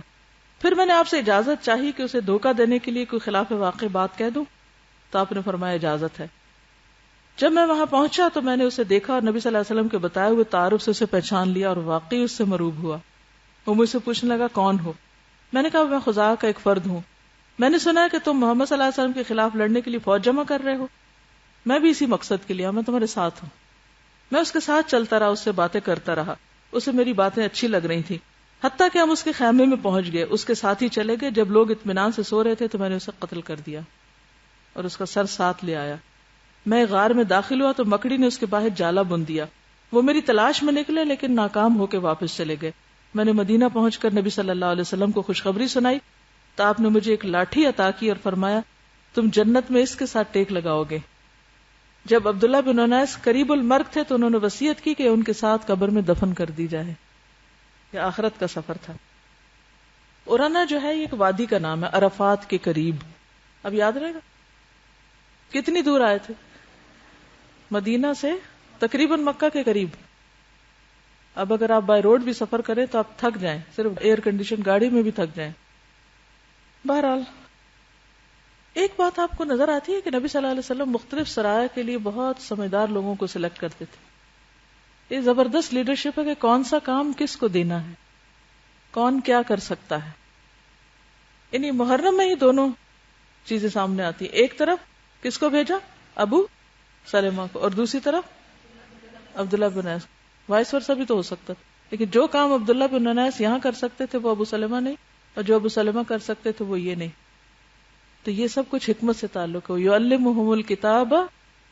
پھر میں نے آپ سے اجازت چاہی کہ اسے دھوکہ دینے کے لیے کوئی خلاف واقع بات کہہ دوں، تو آپ نے فرمایا اجازت ہے. جب میں وہاں پہنچا تو میں نے اسے دیکھا اور نبی صلی اللہ علیہ وسلم کے بتائے ہوئے تعارف سے اسے پہچان لیا اور واقعی اس سے مروب ہوا. وہ مجھ سے پوچھنے لگا کون ہو؟ میں نے کہا میں خزاعہ کا ایک فرد ہوں. میں نے سنا ہے کہ تم محمد صلی اللہ علیہ وسلم کے خلاف لڑنے کے لیے فوج جمع کر رہے ہو. میں بھی اسی مقصد کے لیے، میں تمہارے ساتھ ہوں. میں اس کے ساتھ چلتا رہا، اس سے باتیں کرتا رہا. اسے میری باتیں اچھی لگ رہی تھی، حتیٰ کہ ہم اس کے خیمے میں پہنچ گئے. اس کے ساتھ ہی چلے گئے. جب لوگ اطمینان سے سو رہے تھے تو میں نے اسے قتل کر دیا اور اس کا سر ساتھ لے آیا. میں غار میں داخل ہوا تو مکڑی نے اس کے باہر جالا بن دیا. وہ میری تلاش میں نکلے لیکن ناکام ہو کے واپس چلے گئے. میں نے مدینہ پہنچ کر نبی صلی اللہ علیہ وسلم کو خوشخبری سنائی تو آپ نے مجھے ایک لاٹھی عطا کی اور فرمایا تم جنت میں اس کے ساتھ ٹیک لگاؤ گے. جب عبداللہ بن انیس قریب المرگ تھے تو انہوں نے وصیت کی کہ ان کے ساتھ قبر میں دفن کر دی جائے. یہ آخرت کا سفر تھا. اورانا جو ہے یہ ایک وادی کا نام ہے، عرفات کے قریب. اب یاد رہے گا کتنی دور آئے تھے؟ مدینہ سے تقریباً مکہ کے قریب. اب اگر آپ بائی روڈ بھی سفر کریں تو آپ تھک جائیں، صرف ایئر کنڈیشن گاڑی میں بھی تھک جائیں. بہرحال ایک بات آپ کو نظر آتی ہے کہ نبی صلی اللہ علیہ وسلم مختلف سرائے کے لیے بہت سمجھدار لوگوں کو سلیکٹ کرتے تھے. یہ زبردست لیڈرشپ ہے کہ کون سا کام کس کو دینا ہے، کون کیا کر سکتا ہے. یعنی محرم میں ہی دونوں چیزیں سامنے آتی ہیں. ایک طرف کس کو بھیجا؟ ابو سلمہ کو، اور دوسری طرف عبداللہ بن انیس. وائس ورثہ بھی تو ہو سکتا تھا، لیکن جو کام عبداللہ بن انیس یہاں کر سکتے تھے وہ ابو سلمہ نہیں، اور جو ابو سلمہ کر سکتے تھے وہ یہ نہیں. تو یہ سب کچھ حکمت سے تعلق ہے. یعلمہم الکتاب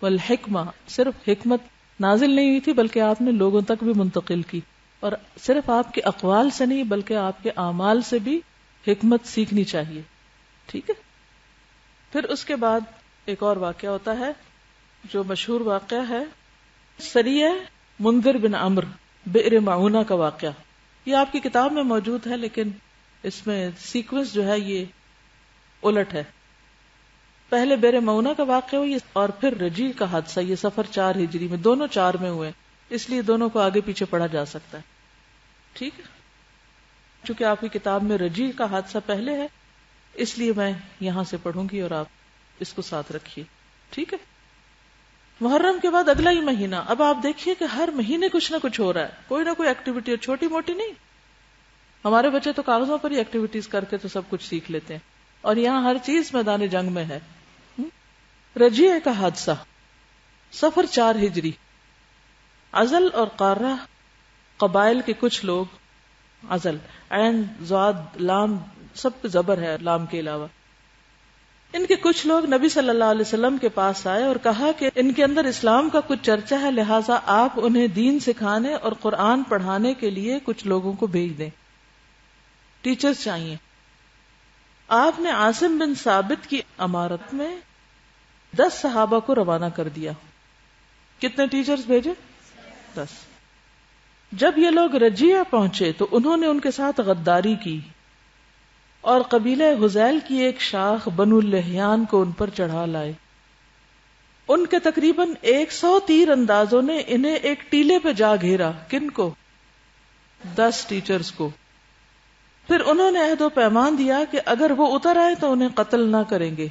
والحکمہ، صرف حکمت نازل نہیں ہوئی تھی بلکہ آپ نے لوگوں تک بھی منتقل کی، اور صرف آپ کے اقوال سے نہیں بلکہ آپ کے اعمال سے بھی حکمت سیکھنی چاہیے. ٹھیک ہے. پھر اس کے بعد ایک اور واقعہ ہوتا ہے جو مشہور واقعہ ہے، سریہ منذر بن عمرو بئر معونہ کا واقعہ. یہ آپ کی کتاب میں موجود ہے لیکن اس میں سیکوینس جو ہے یہ الٹ ہے. پہلے بئر معونہ کا واقعہ ہوئی اور پھر رجیع کا حادثہ. یہ سفر 4 ہجری میں، دونوں 4 میں ہوئے، اس لیے دونوں کو آگے پیچھے پڑھا جا سکتا ہے. ٹھیک ہے. چونکہ آپ کی کتاب میں رجیع کا حادثہ پہلے ہے اس لیے میں یہاں سے پڑھوں گی اور آپ اس کو ساتھ رکھیے. ٹھیک ہے. محرم کے بعد اگلا ہی مہینہ. اب آپ دیکھیے کہ ہر مہینے کچھ نہ کچھ ہو رہا ہے، کوئی نہ کوئی ایکٹیویٹی، اور چھوٹی موٹی نہیں. ہمارے بچے تو کاغذوں پر ہی ایکٹیویٹیز کر کے تو سب کچھ سیکھ لیتے ہیں، اور یہاں ہر چیز میدان جنگ میں ہے. رجیع کا حادثہ، سفر 4 ہجری. عزل اور قارہ قبائل کے کچھ لوگ، عزل عین ضاد لام سب پہ زبر ہے لام کے علاوہ، ان کے کچھ لوگ نبی صلی اللہ علیہ وسلم کے پاس آئے اور کہا کہ ان کے اندر اسلام کا کچھ چرچا ہے، لہٰذا آپ انہیں دین سکھانے اور قرآن پڑھانے کے لیے کچھ لوگوں کو بھیج دیں، ٹیچرز چاہیے. آپ نے عاصم بن ثابت کی امارت میں 10 صحابہ کو روانہ کر دیا. کتنے ٹیچرز بھیجے؟ 10. جب یہ لوگ رجیع پہنچے تو انہوں نے ان کے ساتھ غداری کی اور قبیلہ حذیل کی ایک شاخ بنو لحیان کو ان پر چڑھا لائے. ان کے تقریباً 100 تیر اندازوں نے انہیں ایک ٹیلے پہ جا گھیرا. کن کو؟ 10 ٹیچرز کو. پھر انہوں نے عہد و پیمان دیا کہ اگر وہ اتر آئے تو انہیں قتل نہ کریں گے.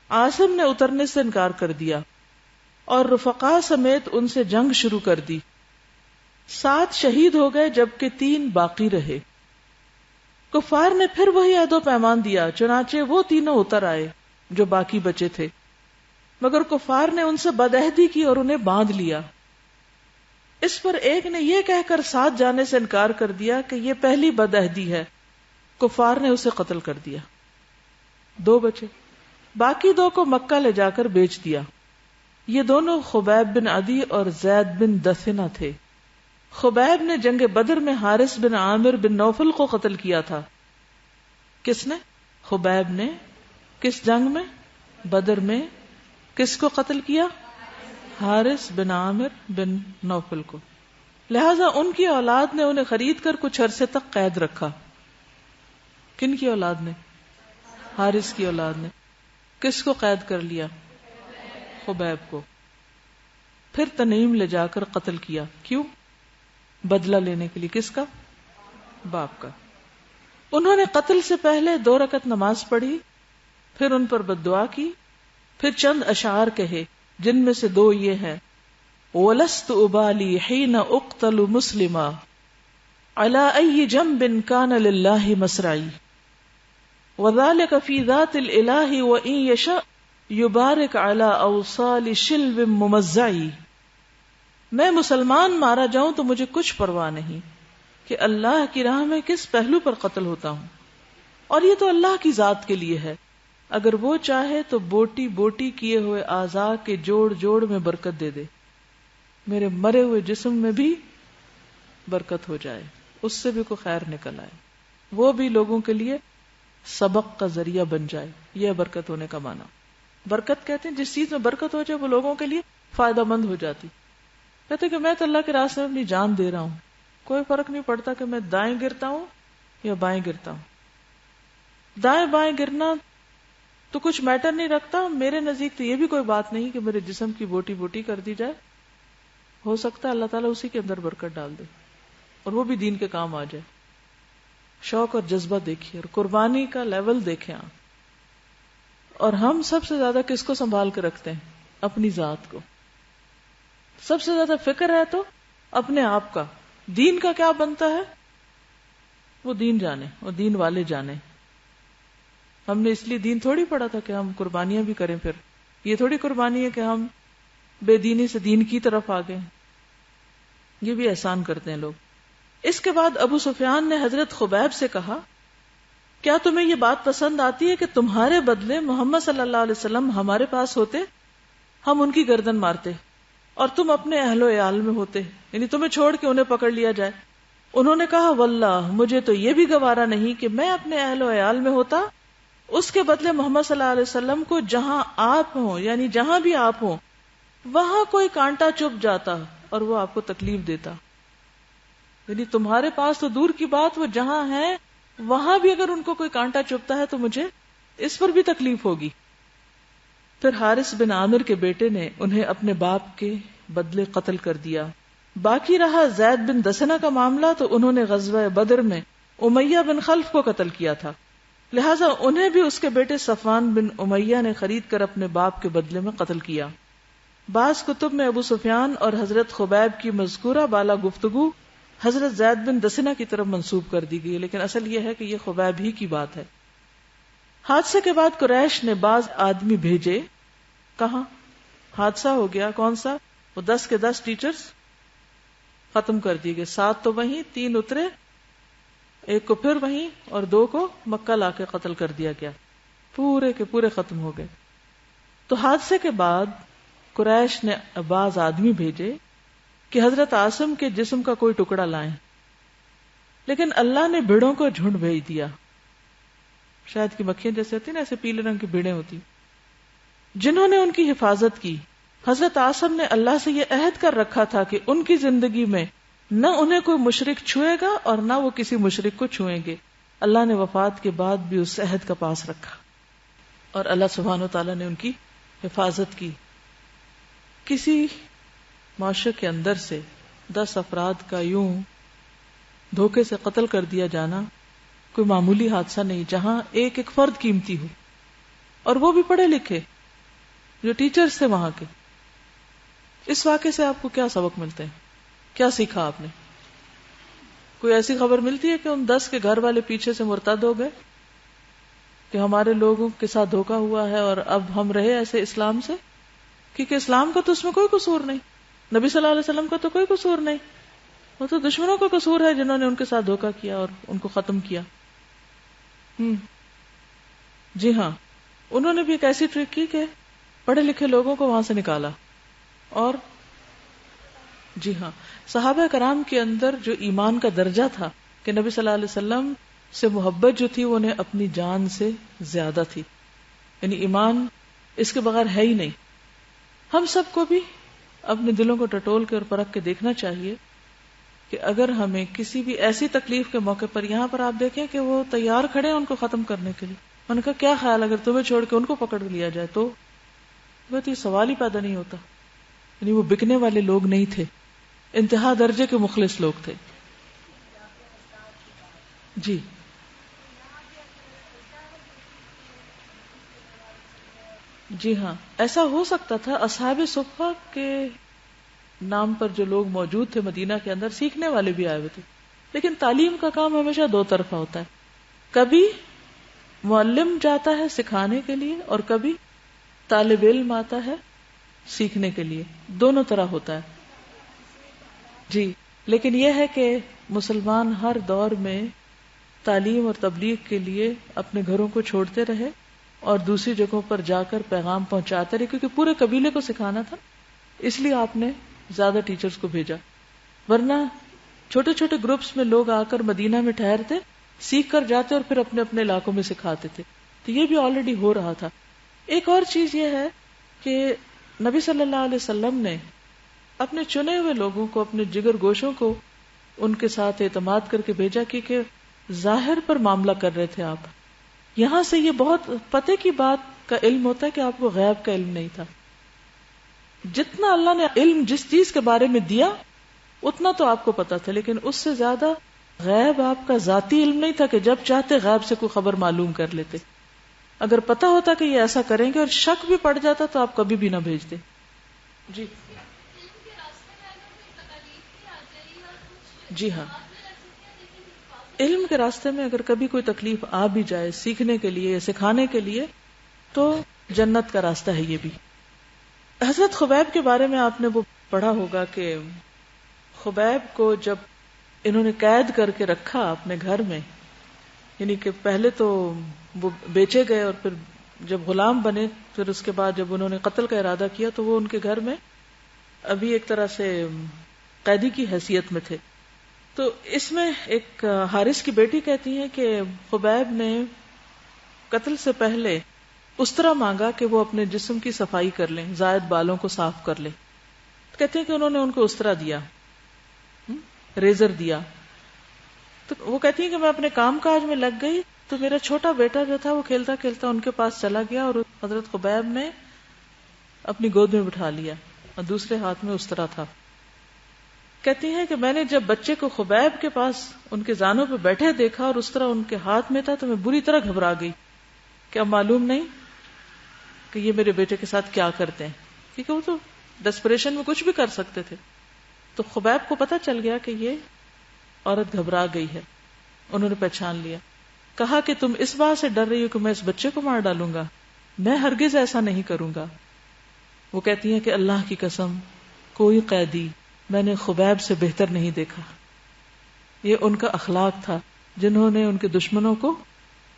عاصم نے اترنے سے انکار کر دیا اور رفقا سمیت ان سے جنگ شروع کر دی. 7 شہید ہو گئے جبکہ 3 باقی رہے. کفار نے پھر وہی عہد و پیمان دیا، چنانچہ وہ تینوں اتر آئے جو باقی بچے تھے، مگر کفار نے ان سے بدعہدی کی اور انہیں باندھ لیا. اس پر ایک نے یہ کہہ کر ساتھ جانے سے انکار کر دیا کہ یہ پہلی بدعہدی ہے. کفار نے اسے قتل کر دیا. 2 بچے، باقی 2 کو مکہ لے جا کر بیچ دیا. یہ دونوں خبیب بن عدی اور زید بن دثنہ تھے. خبیب نے جنگ بدر میں حارث بن عامر بن نوفل کو قتل کیا تھا. کس نے؟ خبیب نے. کس جنگ میں؟ بدر میں. کس کو قتل کیا؟ حارث بن عامر بن نوفل کو. لہذا ان کی اولاد نے انہیں خرید کر کچھ عرصے تک قید رکھا. کن کی اولاد نے؟ حارث کی اولاد نے. کس کو قید کر لیا؟ خبیب کو. پھر تنعیم لے جا کر قتل کیا. کیوں؟ بدلہ لینے کے لیے. کس کا؟ باپ کا. انہوں نے قتل سے پہلے 2 رکعت نماز پڑھی، پھر ان پر بد دعا کی، پھر چند اشعار کہے جن میں سے 2 یہ ہیں: وَلَسْتُ أُبَالِي حِينَ أُقْتَلُ مُسْلِمًا عَلَىٰ أَيِّ جَنْبٍ كَانَ لِلَّهِ مَصْرَعِي وَذَلِكَ فِي ذَاتِ الْإِلَٰهِ وَإِن يَشَأْ يُبَارِكْ عَلَىٰ أَوْصَالِ شِلْوٍ مُمَزَّعِي. میں مسلمان مارا جاؤں تو مجھے کچھ پرواہ نہیں کہ اللہ کی راہ میں کس پہلو پر قتل ہوتا ہوں، اور یہ تو اللہ کی ذات کے لیے ہے. اگر وہ چاہے تو بوٹی بوٹی کیے ہوئے اعضاء کے جوڑ جوڑ میں برکت دے دے، میرے مرے ہوئے جسم میں بھی برکت ہو جائے، اس سے بھی کوئی خیر نکل آئے، وہ بھی لوگوں کے لیے سبق کا ذریعہ بن جائے. یہ برکت ہونے کا معنی. برکت کہتے ہیں جس چیز میں برکت ہو جائے وہ لوگوں کے لیے فائدہ مند ہو جاتی. کہتے کہ میں تو اللہ کے راستے میں اپنی جان دے رہا ہوں، کوئی فرق نہیں پڑتا کہ میں دائیں گرتا ہوں یا بائیں گرتا ہوں. دائیں بائیں گرنا تو کچھ میٹر نہیں رکھتا. میرے نزدیک تو یہ بھی کوئی بات نہیں کہ میرے جسم کی بوٹی بوٹی کر دی جائے. ہو سکتا ہے اللہ تعالیٰ اسی کے اندر برکت ڈال دے اور وہ بھی دین کے کام آ جائے. شوق اور جذبہ دیکھیے اور قربانی کا لیول دیکھیں آپ. اور ہم سب سے زیادہ کس کو سنبھال کے رکھتے ہیں؟ اپنی ذات کو. سب سے زیادہ فکر ہے تو اپنے آپ کا. دین کا کیا بنتا ہے وہ دین جانے اور دین والے جانے. ہم نے اس لیے دین تھوڑی پڑھا تھا کہ ہم قربانیاں بھی کریں. پھر یہ تھوڑی قربانی ہے کہ ہم بے دینی سے دین کی طرف آ گئے. یہ بھی احسان کرتے ہیں لوگ. اس کے بعد ابو سفیان نے حضرت خبیب سے کہا کیا تمہیں یہ بات پسند آتی ہے کہ تمہارے بدلے محمد صلی اللہ علیہ وسلم ہمارے پاس ہوتے, ہم ان کی گردن مارتے اور تم اپنے اہل و عیال میں ہوتے, یعنی تمہیں چھوڑ کے انہیں پکڑ لیا جائے. انہوں نے کہا واللہ مجھے تو یہ بھی گوارا نہیں کہ میں اپنے اہل و عیال میں ہوتا, اس کے بدلے محمد صلی اللہ علیہ وسلم کو جہاں آپ ہوں, یعنی جہاں بھی آپ ہوں, وہاں کوئی کانٹا چپ جاتا اور وہ آپ کو تکلیف دیتا. یعنی تمہارے پاس تو دور کی بات, وہ جہاں ہیں وہاں بھی اگر ان کو کوئی کانٹا چبھتا ہے تو مجھے اس پر بھی تکلیف ہوگی. پھر حارث بن عامر کے بیٹے نے انہیں اپنے باپ کے بدلے قتل کر دیا. باقی رہا زید بن دسنہ کا معاملہ, تو انہوں نے غزوہ بدر میں امیہ بن خلف کو قتل کیا تھا, لہٰذا انہیں بھی اس کے بیٹے صفوان بن امیہ نے خرید کر اپنے باپ کے بدلے میں قتل کیا. بعض کتب میں ابو سفیان اور حضرت خبیب کی مذکورہ بالا گفتگو حضرت زید بن دسنہ کی طرف منسوب کر دی گئی, لیکن اصل یہ ہے کہ یہ خبیب ہی کی بات ہے. حادثے کے بعد قریش نے بعض آدمی بھیجے. کہاں حادثہ ہو گیا؟ کون سا؟ وہ 10 کے 10 ٹیچرز ختم کر دیے گئے. 7 تو وہیں, 3 اترے, 1 کو پھر وہیں اور 2 کو مکہ لا کے قتل کر دیا گیا. پورے کے پورے ختم ہو گئے. تو حادثے کے بعد قریش نے بعض آدمی بھیجے کہ حضرت عاصم کے جسم کا کوئی ٹکڑا لائیں, لیکن اللہ نے بھیڑوں کو جھنڈ بھیج دیا. شاید کی مکھیاں جیسے ہوتی نا, ایسے پیلے رنگ کی بھیڑیں ہوتی, جنہوں نے ان کی حفاظت کی. حضرت عاصم نے اللہ سے یہ عہد کر رکھا تھا کہ ان کی زندگی میں نہ انہیں کوئی مشرک چھوئے گا اور نہ وہ کسی مشرک کو چھوئیں گے. اللہ نے وفات کے بعد بھی اس عہد کا پاس رکھا اور اللہ سبحانہ و تعالیٰ نے ان کی حفاظت کی. کسی معاشرے کے اندر سے 10 افراد کا یوں دھوکے سے قتل کر دیا جانا کوئی معمولی حادثہ نہیں, جہاں ایک ایک فرد قیمتی ہو, اور وہ بھی پڑھے لکھے جو ٹیچرز تھے وہاں کے. اس واقعے سے آپ کو کیا سبق ملتے ہیں؟ کیا سیکھا آپ نے؟ کوئی ایسی خبر ملتی ہے کہ ان 10 کے گھر والے پیچھے سے مرتد ہو گئے کہ ہمارے لوگوں کے ساتھ دھوکا ہوا ہے اور اب ہم رہے ایسے اسلام سے؟ کیونکہ اسلام کا تو اس میں کوئی قصور نہیں, نبی صلی اللہ علیہ وسلم کا تو کوئی قصور نہیں, وہ تو دشمنوں کا قصور ہے جنہوں نے ان کے ساتھ دھوکا کیا اور ان کو ختم کیا. جی ہاں, انہوں نے بھی ایک ایسی ٹرک کی کہ پڑھے لکھے لوگوں کو وہاں سے نکالا. اور جی ہاں, صحابہ کرام کے اندر جو ایمان کا درجہ تھا کہ نبی صلی اللہ علیہ وسلم سے محبت جو تھی وہ انہیں اپنی جان سے زیادہ تھی, یعنی ایمان اس کے بغیر ہے ہی نہیں. ہم سب کو بھی اپنے دلوں کو ٹٹول کے اور پرکھ کے دیکھنا چاہیے کہ اگر ہمیں کسی بھی ایسی تکلیف کے موقع پر, یہاں پر آپ دیکھیں کہ وہ تیار کھڑے ہیں ان کو ختم کرنے کے لیے, ان کا کیا خیال اگر تمہیں چھوڑ کے ان کو پکڑ لیا جائے تو یہ سوال ہی پیدا نہیں ہوتا. یعنی وہ بکنے والے لوگ نہیں تھے, انتہا درجے کے مخلص لوگ تھے. جی جی ہاں, ایسا ہو سکتا تھا. اصحاب صفہ کے نام پر جو لوگ موجود تھے مدینہ کے اندر, سیکھنے والے بھی آئے ہوئے تھے, لیکن تعلیم کا کام ہمیشہ 2 طرفہ ہوتا ہے. کبھی معلم جاتا ہے سکھانے کے لیے اور کبھی طالب علم آتا ہے سیکھنے کے لیے, دونوں طرح ہوتا ہے. جی, لیکن یہ ہے کہ مسلمان ہر دور میں تعلیم اور تبلیغ کے لیے اپنے گھروں کو چھوڑتے رہے اور دوسری جگہوں پر جا کر پیغام پہنچاتے رہے, کیونکہ پورے قبیلے کو سکھانا تھا, اس لیے آپ نے زیادہ ٹیچرز کو بھیجا. ورنہ چھوٹے چھوٹے گروپس میں لوگ آ کر مدینہ میں ٹھہرتے, سیکھ کر جاتے اور پھر اپنے اپنے علاقوں میں سکھاتے تھے. تو یہ بھی آلریڈی ہو رہا تھا. ایک اور چیز یہ ہے کہ نبی صلی اللہ علیہ وسلم نے اپنے چنے ہوئے لوگوں کو, اپنے جگر گوشوں کو ان کے ساتھ اعتماد کر کے بھیجا, کیونکہ ظاہر پر معاملہ کر رہے تھے آپ. یہاں سے یہ بہت پتے کی بات کا علم ہوتا ہے کہ آپ کو غیب کا علم نہیں تھا. جتنا اللہ نے علم جس چیز کے بارے میں دیا اتنا تو آپ کو پتا تھا، لیکن اس سے زیادہ غیب آپ کا ذاتی علم نہیں تھا کہ جب چاہتے غیب سے کوئی خبر معلوم کر لیتے. اگر پتا ہوتا کہ یہ ایسا کریں گے اور شک بھی پڑ جاتا تو آپ کبھی بھی نہ بھیجتے. جی جی ہاں، علم کے راستے میں اگر کبھی کوئی تکلیف آ بھی جائے سیکھنے کے لیے سکھانے کے لیے تو جنت کا راستہ ہے یہ بھی. حضرت خبیب کے بارے میں آپ نے وہ پڑھا ہوگا کہ خبیب کو جب انہوں نے قید کر کے رکھا اپنے گھر میں، یعنی کہ پہلے تو وہ بیچے گئے اور پھر جب غلام بنے، پھر اس کے بعد جب انہوں نے قتل کا ارادہ کیا تو وہ ان کے گھر میں ابھی ایک طرح سے قیدی کی حیثیت میں تھے. تو اس میں ایک حارث کی بیٹی کہتی ہے کہ خبیب نے قتل سے پہلے استرا مانگا کہ وہ اپنے جسم کی صفائی کر لیں، زائد بالوں کو صاف کر لیں. کہتے ہیں کہ انہوں نے ان کو استرا دیا، ریزر دیا. تو وہ کہتی ہیں کہ میں اپنے کام کاج میں لگ گئی تو میرا چھوٹا بیٹا جو تھا وہ کھیلتا کھیلتا ان کے پاس چلا گیا اور حضرت خبیب نے اپنی گود میں بٹھا لیا اور دوسرے ہاتھ میں استرا تھا. کہتی ہیں کہ میں نے جب بچے کو خبیب کے پاس ان کے زانوں پہ بیٹھے دیکھا اور استرا ان کے ہاتھ میں تھا تو میں بری طرح گھبرا گئی کہ اب معلوم نہیں کہ یہ میرے بیٹے کے ساتھ کیا کرتے ہیں، کیونکہ وہ تو ڈسپریشن میں کچھ بھی کر سکتے تھے. تو خبیب کو پتا چل گیا کہ یہ عورت گھبرا گئی ہے. انہوں نے پہچان لیا. کہا کہ تم اس بات سے ڈر رہی ہو کہ میں اس بچے کو مار ڈالوں گا، میں ہرگز ایسا نہیں کروں گا. وہ کہتی ہیں کہ اللہ کی قسم کوئی قیدی میں نے خبیب سے بہتر نہیں دیکھا. یہ ان کا اخلاق تھا جنہوں نے ان کے دشمنوں کو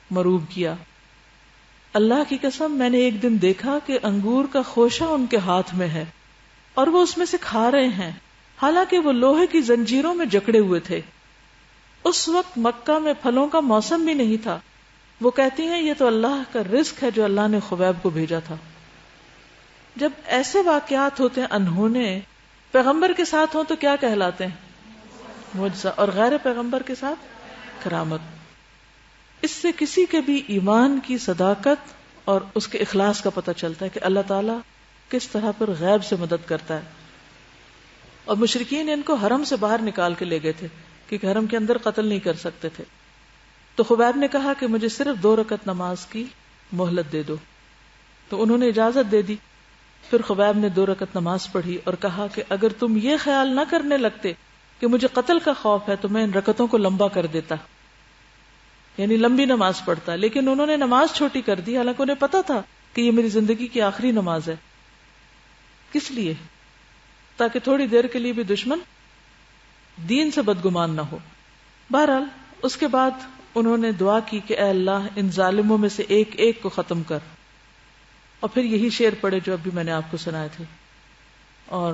مروب کیا. اللہ کی قسم میں نے ایک دن دیکھا کہ انگور کا خوشہ ان کے ہاتھ میں ہے اور وہ اس میں سے کھا رہے ہیں، حالانکہ وہ لوہے کی زنجیروں میں جکڑے ہوئے تھے. اس وقت مکہ میں پھلوں کا موسم بھی نہیں تھا. وہ کہتی ہیں یہ تو اللہ کا رزق ہے جو اللہ نے خبیب کو بھیجا تھا. جب ایسے واقعات ہوتے ہیں انہونے پیغمبر کے ساتھ ہوں تو کیا کہلاتے ہیں؟ معجزہ. اور غیر پیغمبر کے ساتھ کرامت. اس سے کسی کے بھی ایمان کی صداقت اور اس کے اخلاص کا پتہ چلتا ہے کہ اللہ تعالیٰ کس طرح پر غیب سے مدد کرتا ہے. اور مشرکین ان کو حرم سے باہر نکال کے لے گئے تھے کیونکہ حرم کے اندر قتل نہیں کر سکتے تھے. تو خبیب نے کہا کہ مجھے صرف 2 رکعت نماز کی مہلت دے دو. تو انہوں نے اجازت دے دی. پھر خبیب نے 2 رکعت نماز پڑھی اور کہا کہ اگر تم یہ خیال نہ کرنے لگتے کہ مجھے قتل کا خوف ہے تو میں ان رکعتوں کو لمبا کر دیتا، یعنی لمبی نماز پڑھتا. لیکن انہوں نے نماز چھوٹی کر دی، حالانکہ انہیں پتا تھا کہ یہ میری زندگی کی آخری نماز ہے. کس لیے؟ تاکہ تھوڑی دیر کے لیے بھی دشمن دین سے بدگمان نہ ہو. بہرحال اس کے بعد انہوں نے دعا کی کہ اے اللہ ان ظالموں میں سے ایک ایک کو ختم کر. اور پھر یہی شعر پڑھے جو ابھی میں نے آپ کو سنائے تھے. اور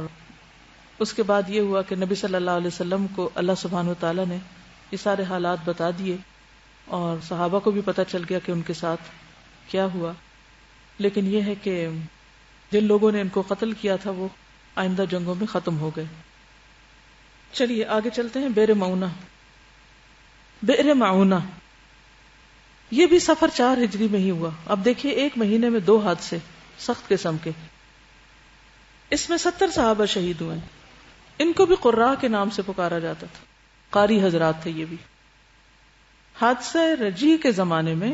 اس کے بعد یہ ہوا کہ نبی صلی اللہ علیہ وسلم کو اللہ سبحانہ وتعالی نے یہ سارے حالات بتا دیے اور صحابہ کو بھی پتہ چل گیا کہ ان کے ساتھ کیا ہوا. لیکن یہ ہے کہ جن لوگوں نے ان کو قتل کیا تھا وہ آئندہ جنگوں میں ختم ہو گئے. چلیے آگے چلتے ہیں. بئر معونہ. بئر معونہ یہ بھی سفر 4 ہجری میں ہی ہوا. اب دیکھیے 1 مہینے میں 2 حادثے سخت قسم کے. اس میں 70 صحابہ شہید ہوئے. ان کو بھی قراء کے نام سے پکارا جاتا تھا، قاری حضرات تھے. یہ بھی حادثہ رجی کے زمانے میں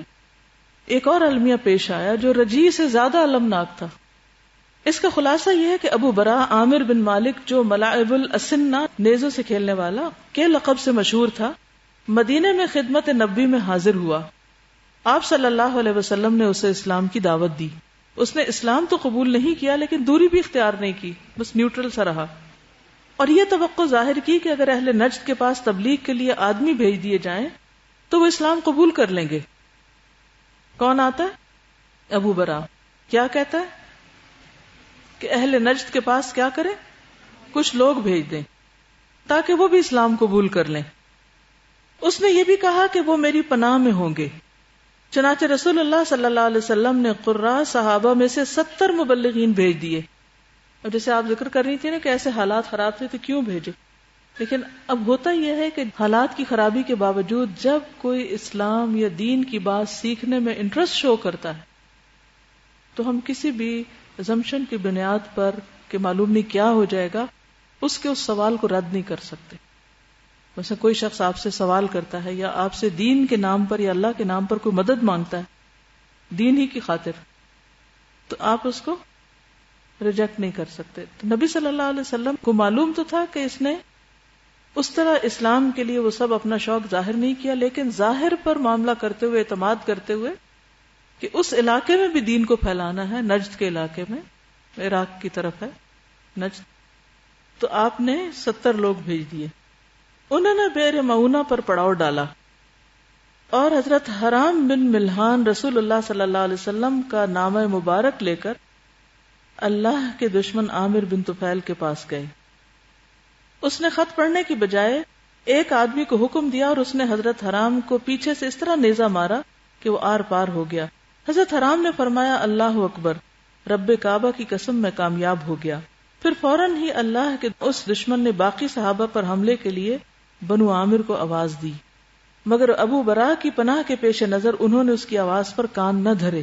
ایک اور المیہ پیش آیا جو رجی سے زیادہ المناک تھا. اس کا خلاصہ یہ ہے کہ ابو برا عامر بن مالک جو ملاعب الاسنہ نیزوں سے کھیلنے والا کے لقب سے مشہور تھا، مدینے میں خدمت نبی میں حاضر ہوا. آپ صلی اللہ علیہ وسلم نے اسے اسلام کی دعوت دی. اس نے اسلام تو قبول نہیں کیا لیکن دوری بھی اختیار نہیں کی، بس نیوٹرل سا رہا. اور یہ توقع ظاہر کی کہ اگر اہل نجد کے پاس تبلیغ کے لیے آدمی بھیج دیے جائیں تو وہ اسلام قبول کر لیں گے. کون آتا ہے؟ ابو برا. کیا کہتا ہے کہ اہل نجد کے پاس کیا کریں؟ کچھ لوگ بھیج دیں تاکہ وہ بھی اسلام قبول کر لیں. اس نے یہ بھی کہا کہ وہ میری پناہ میں ہوں گے. چنانچہ رسول اللہ صلی اللہ علیہ وسلم نے قراء صحابہ میں سے 70 مبلغین بھیج دیے. اب جیسے آپ ذکر کر رہی تھی نا کہ ایسے حالات خراب تھے تو کیوں بھیجے، لیکن اب ہوتا یہ ہے کہ حالات کی خرابی کے باوجود جب کوئی اسلام یا دین کی بات سیکھنے میں انٹرسٹ شو کرتا ہے تو ہم کسی بھی assumption کی بنیاد پر کہ معلوم نہیں کیا ہو جائے گا اس سوال کو رد نہیں کر سکتے. مثلا کوئی شخص آپ سے سوال کرتا ہے یا آپ سے دین کے نام پر یا اللہ کے نام پر کوئی مدد مانگتا ہے دین ہی کی خاطر، تو آپ اس کو ریجیکٹ نہیں کر سکتے. تو نبی صلی اللہ علیہ وسلم کو معلوم تو تھا کہ اس نے اس طرح اسلام کے لیے وہ سب اپنا شوق ظاہر نہیں کیا، لیکن ظاہر پر معاملہ کرتے ہوئے، اعتماد کرتے ہوئے کہ اس علاقے میں بھی دین کو پھیلانا ہے. نجد کے علاقے میں، عراق کی طرف ہے نجد، تو آپ نے 70 لوگ بھیج دیے. انہوں نے بئر معونہ پر پڑاؤ ڈالا اور حضرت حرام بن ملحان رسول اللہ صلی اللہ علیہ وسلم کا نامہ مبارک لے کر اللہ کے دشمن عامر بن طفیل کے پاس گئے. اس نے خط پڑھنے کی بجائے ایک آدمی کو حکم دیا اور اس نے حضرت حرام کو پیچھے سے اس طرح نیزہ مارا کہ وہ آر پار ہو گیا. حضرت حرام نے فرمایا اللہ اکبر، رب کعبہ کی قسم میں کامیاب ہو گیا. پھر فوراً ہی اللہ کے اس دشمن نے باقی صحابہ پر حملے کے لیے بنو عامر کو آواز دی، مگر ابو برا کی پناہ کے پیش نظر انہوں نے اس کی آواز پر کان نہ دھرے،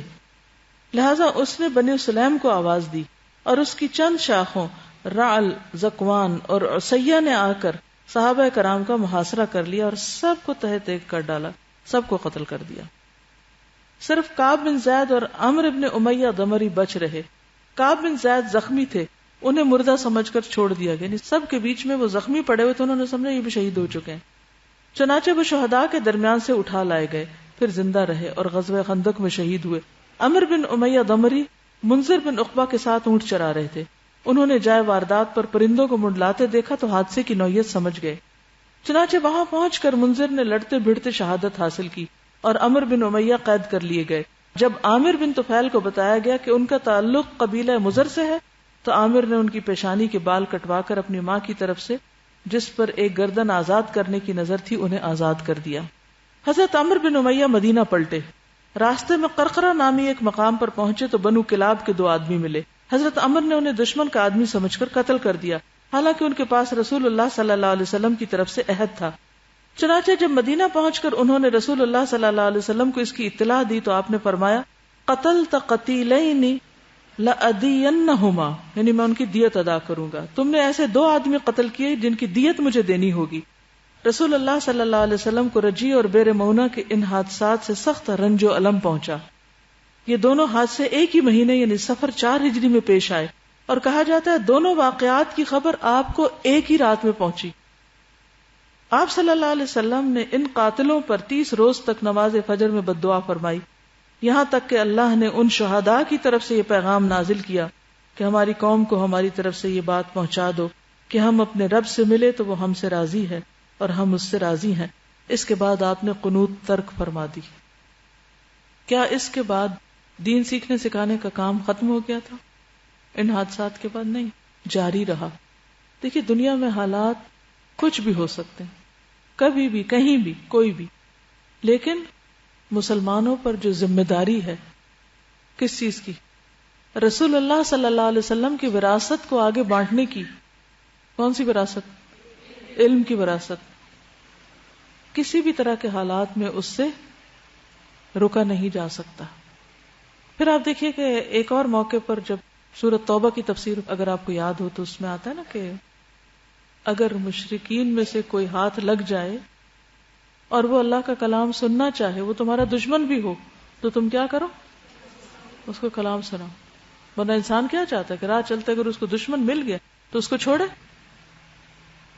لہذا اس نے بنی سلیم کو آواز دی اور اس کی چند شاخوں رعل، زکوان اور عصیہ نے آ کر صحابہ کرام کا محاصرہ کر لیا اور سب کو تہہ تیگ کر ڈالا، سب کو قتل کر دیا. صرف کعب بن زید اور عمرو بن امیہ ضمری بچ رہے. کعب بن زید زخمی تھے، انہیں مردہ سمجھ کر چھوڑ دیا گیا. یعنی سب کے بیچ میں وہ زخمی پڑے ہوئے تھے، انہوں نے سمجھا یہ بھی شہید ہو چکے ہیں. چنانچہ وہ شہداء کے درمیان سے اٹھا لائے گئے، پھر زندہ رہے اور غزوہ خندق میں شہید ہوئے. عمرو بن امیہ ضمری منذر بن عقبہ کے ساتھ اونٹ چرا رہے تھے. انہوں نے جائے واردات پر پرندوں کو منڈلاتے دیکھا تو حادثے کی نوعیت سمجھ گئے. چنانچہ وہاں پہنچ کر منذر نے لڑتے بھڑتے شہادت حاصل کی اور عمرو بن امیہ قید کر لیے گئے. جب عامر بن طفیل کو بتایا گیا کہ ان کا تعلق قبیلہ مضر سے ہے تو عامر نے ان کی پیشانی کے بال کٹوا کر اپنی ماں کی طرف سے جس پر ایک گردن آزاد کرنے کی نظر تھی انہیں آزاد کر دیا. حضرت عمرو بن امیہ مدینہ پلٹے. راستے میں قرقرہ نامی ایک مقام پر پہنچے تو بنو کلاب کے 2 آدمی ملے. حضرت عمر نے انہیں دشمن کا آدمی سمجھ کر قتل کر دیا، حالانکہ ان کے پاس رسول اللہ صلی اللہ علیہ وسلم کی طرف سے عہد تھا. چنانچہ جب مدینہ پہنچ کر انہوں نے رسول اللہ صلی اللہ علیہ وسلم کو اس کی اطلاع دی تو آپ نے فرمایا قتلت قتیلین لأدینہما، یعنی میں ان کی دیت ادا کروں گا. تم نے ایسے 2 آدمی قتل کیے جن کی دیت مجھے دینی ہوگی. رسول اللہ صلی اللہ علیہ وسلم کو رجی اور بئر معونہ کے ان حادثات سے سخت رنج و الم پہنچا. یہ دونوں حادثے ایک ہی مہینے یعنی صفر 4 ہجری میں پیش آئے اور کہا جاتا ہے دونوں واقعات کی خبر آپ کو ایک ہی رات میں پہنچی. آپ صلی اللہ علیہ وسلم نے ان قاتلوں پر 30 روز تک نماز فجر میں بد دعا فرمائی، یہاں تک کہ اللہ نے ان شہداء کی طرف سے یہ پیغام نازل کیا کہ ہماری قوم کو ہماری طرف سے یہ بات پہنچا دو کہ ہم اپنے رب سے ملے تو وہ ہم سے راضی ہے اور ہم اس سے راضی ہیں. اس کے بعد آپ نے قنوت ترک فرما دی. کیا اس کے بعد دین سیکھنے سکھانے کا کام ختم ہو گیا تھا؟ ان حادثات کے بعد نہیں، جاری رہا. دیکھیے دنیا میں حالات کچھ بھی ہو سکتے ہیں، کبھی بھی کہیں بھی کوئی بھی، لیکن مسلمانوں پر جو ذمہ داری ہے کس چیز کی؟ رسول اللہ صلی اللہ علیہ وسلم کی وراثت کو آگے بانٹنے کی. کون سی وراثت؟ علم کی وراثت. کسی بھی طرح کے حالات میں اس سے رکا نہیں جا سکتا. پھر آپ دیکھیے کہ ایک اور موقع پر جب سورۃ توبہ کی تفسیر اگر آپ کو یاد ہو تو اس میں آتا ہے نا کہ اگر مشرکین میں سے کوئی ہاتھ لگ جائے اور وہ اللہ کا کلام سننا چاہے، وہ تمہارا دشمن بھی ہو، تو تم کیا کرو؟ اس کو کلام سناؤ. ورنہ انسان کیا چاہتا ہے کہ راہ چلتے اگر اس کو دشمن مل گیا تو اس کو چھوڑے،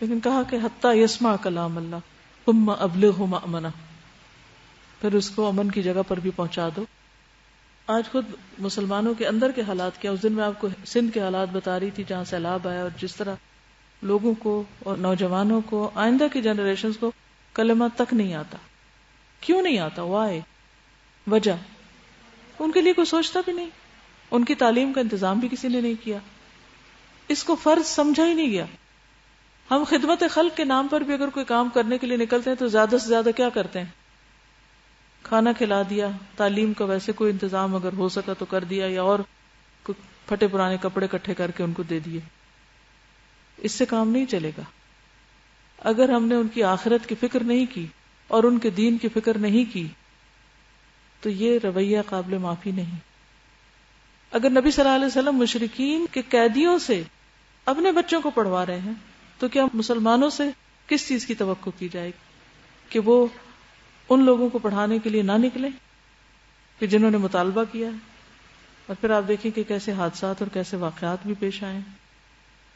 لیکن کہا کہ حتی یسمع کلام اللہ ثم ابلغہ مأمنہ، پھر اس کو امن کی جگہ پر بھی پہنچا دو. آج خود مسلمانوں کے اندر کے حالات کیا، اس دن میں آپ کو سندھ کے حالات بتا رہی تھی جہاں سیلاب آیا اور جس طرح لوگوں کو اور نوجوانوں کو، آئندہ کی جنریشنز کو کلمہ تک نہیں آتا. کیوں نہیں آتا؟ وائی؟ وجہ ان کے لیے کوئی سوچتا بھی نہیں، ان کی تعلیم کا انتظام بھی کسی نے نہیں کیا، اس کو فرض سمجھا ہی نہیں گیا. ہم خدمت خلق کے نام پر بھی اگر کوئی کام کرنے کے لیے نکلتے ہیں تو زیادہ سے زیادہ کیا کرتے ہیں؟ کھانا کھلا دیا، تعلیم کا ویسے کوئی انتظام اگر ہو سکا تو کر دیا، یا اور پھٹے پرانے کپڑے اکٹھے کر کے ان کو دے دیے. اس سے کام نہیں چلے گا. اگر ہم نے ان کی آخرت کی فکر نہیں کی اور ان کے دین کی فکر نہیں کی تو یہ رویہ قابل معافی نہیں. اگر نبی صلی اللہ علیہ وسلم مشرکین کے قیدیوں سے اپنے بچوں کو پڑھوا رہے ہیں تو کیا مسلمانوں سے کس چیز کی توقع کی جائے گی کہ وہ ان لوگوں کو پڑھانے کے لیے نہ نکلیں کہ جنہوں نے مطالبہ کیا ہے؟ اور پھر آپ دیکھیں کہ کیسے حادثات اور کیسے واقعات بھی پیش آئے ہیں۔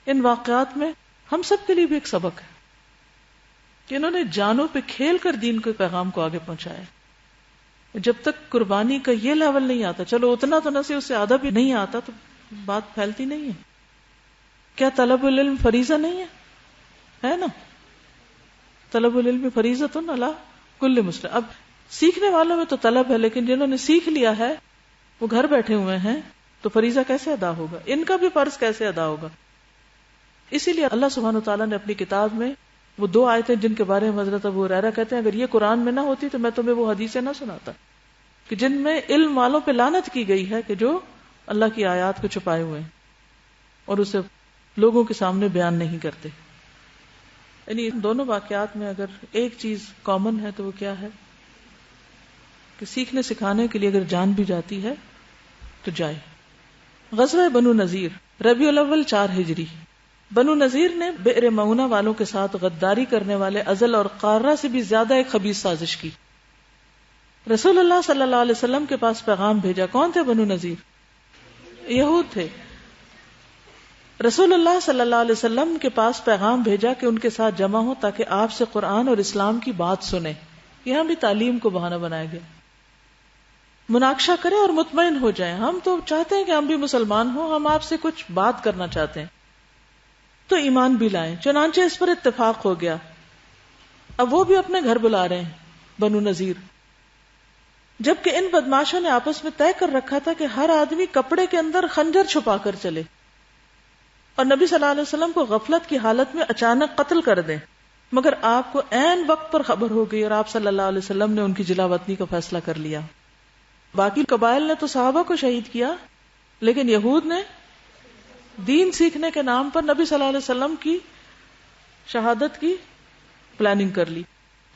ان واقعات میں ہم سب کے لیے بھی ایک سبق ہے کہ انہوں نے جانوں پہ کھیل کر دین کے پیغام کو آگے پہنچایا۔ جب تک قربانی کا یہ لیول نہیں آتا، چلو اتنا تو نہ سے اس سے آدھا بھی نہیں آتا، تو بات پھیلتی نہیں ہے۔ کیا طلب العلم فریضہ نہیں ہے نا؟ طلب العلم فریضۃ علی کل مسلم۔ اب سیکھنے والوں میں تو طلب ہے، لیکن جنہوں نے سیکھ لیا ہے وہ گھر بیٹھے ہوئے ہیں، تو فریضہ کیسے ادا ہوگا؟ ان کا بھی فرض کیسے ادا ہوگا؟ اسی لیے اللہ سبحانہ وتعالیٰ نے اپنی کتاب میں وہ 2 آیتیں جن کے بارے میں حضرت ابو ہریرہ کہتے ہیں اگر یہ قرآن میں نہ ہوتی تو میں تمہیں وہ حدیثیں نہ سناتا، کہ جن میں علم والوں پہ لعنت کی گئی ہے کہ جو اللہ کی آیات کو چھپائے ہوئے ہیں اور اسے لوگوں کے سامنے بیان نہیں کرتے۔ یعنی ان دونوں واقعات میں اگر ایک چیز کامن ہے تو وہ کیا ہے کہ سیکھنے سکھانے کے لیے اگر جان بھی جاتی ہے تو جائے۔ غزوہ بنو نذیر ربیع الاول 4 ہجری۔ بنو نذیر نے بئر معونہ والوں کے ساتھ غداری کرنے والے ازل اور قارہ سے بھی زیادہ ایک خبیث سازش کی۔ رسول اللہ صلی اللہ علیہ وسلم کے پاس پیغام بھیجا۔ کون تھے بنو نذیر؟ یہود تھے۔ رسول اللہ صلی اللہ علیہ وسلم کے پاس پیغام بھیجا کہ ان کے ساتھ جمع ہو تاکہ آپ سے قرآن اور اسلام کی بات سنیں۔ یہاں بھی تعلیم کو بہانہ بنایا گیا۔ مناقشہ کریں اور مطمئن ہو جائیں، ہم تو چاہتے ہیں کہ ہم بھی مسلمان ہوں، ہم آپ سے کچھ بات کرنا چاہتے ہیں تو ایمان بھی لائیں۔ چنانچہ اس پر اتفاق ہو گیا۔ اب وہ بھی اپنے گھر بلا رہے ہیں بنو نذیر، جبکہ ان بدماشوں نے آپس میں طے کر رکھا تھا کہ ہر آدمی کپڑے کے اندر خنجر چھپا کر چلے اور نبی صلی اللہ علیہ وسلم کو غفلت کی حالت میں اچانک قتل کر دیں، مگر آپ کو عین وقت پر خبر ہو گئی اور آپ صلی اللہ علیہ وسلم نے ان کی جلا وطنی کا فیصلہ کر لیا۔ باقی قبائل نے تو صحابہ کو شہید کیا، لیکن یہود نے دین سیکھنے کے نام پر نبی صلی اللہ علیہ وسلم کی شہادت کی پلاننگ کر لی۔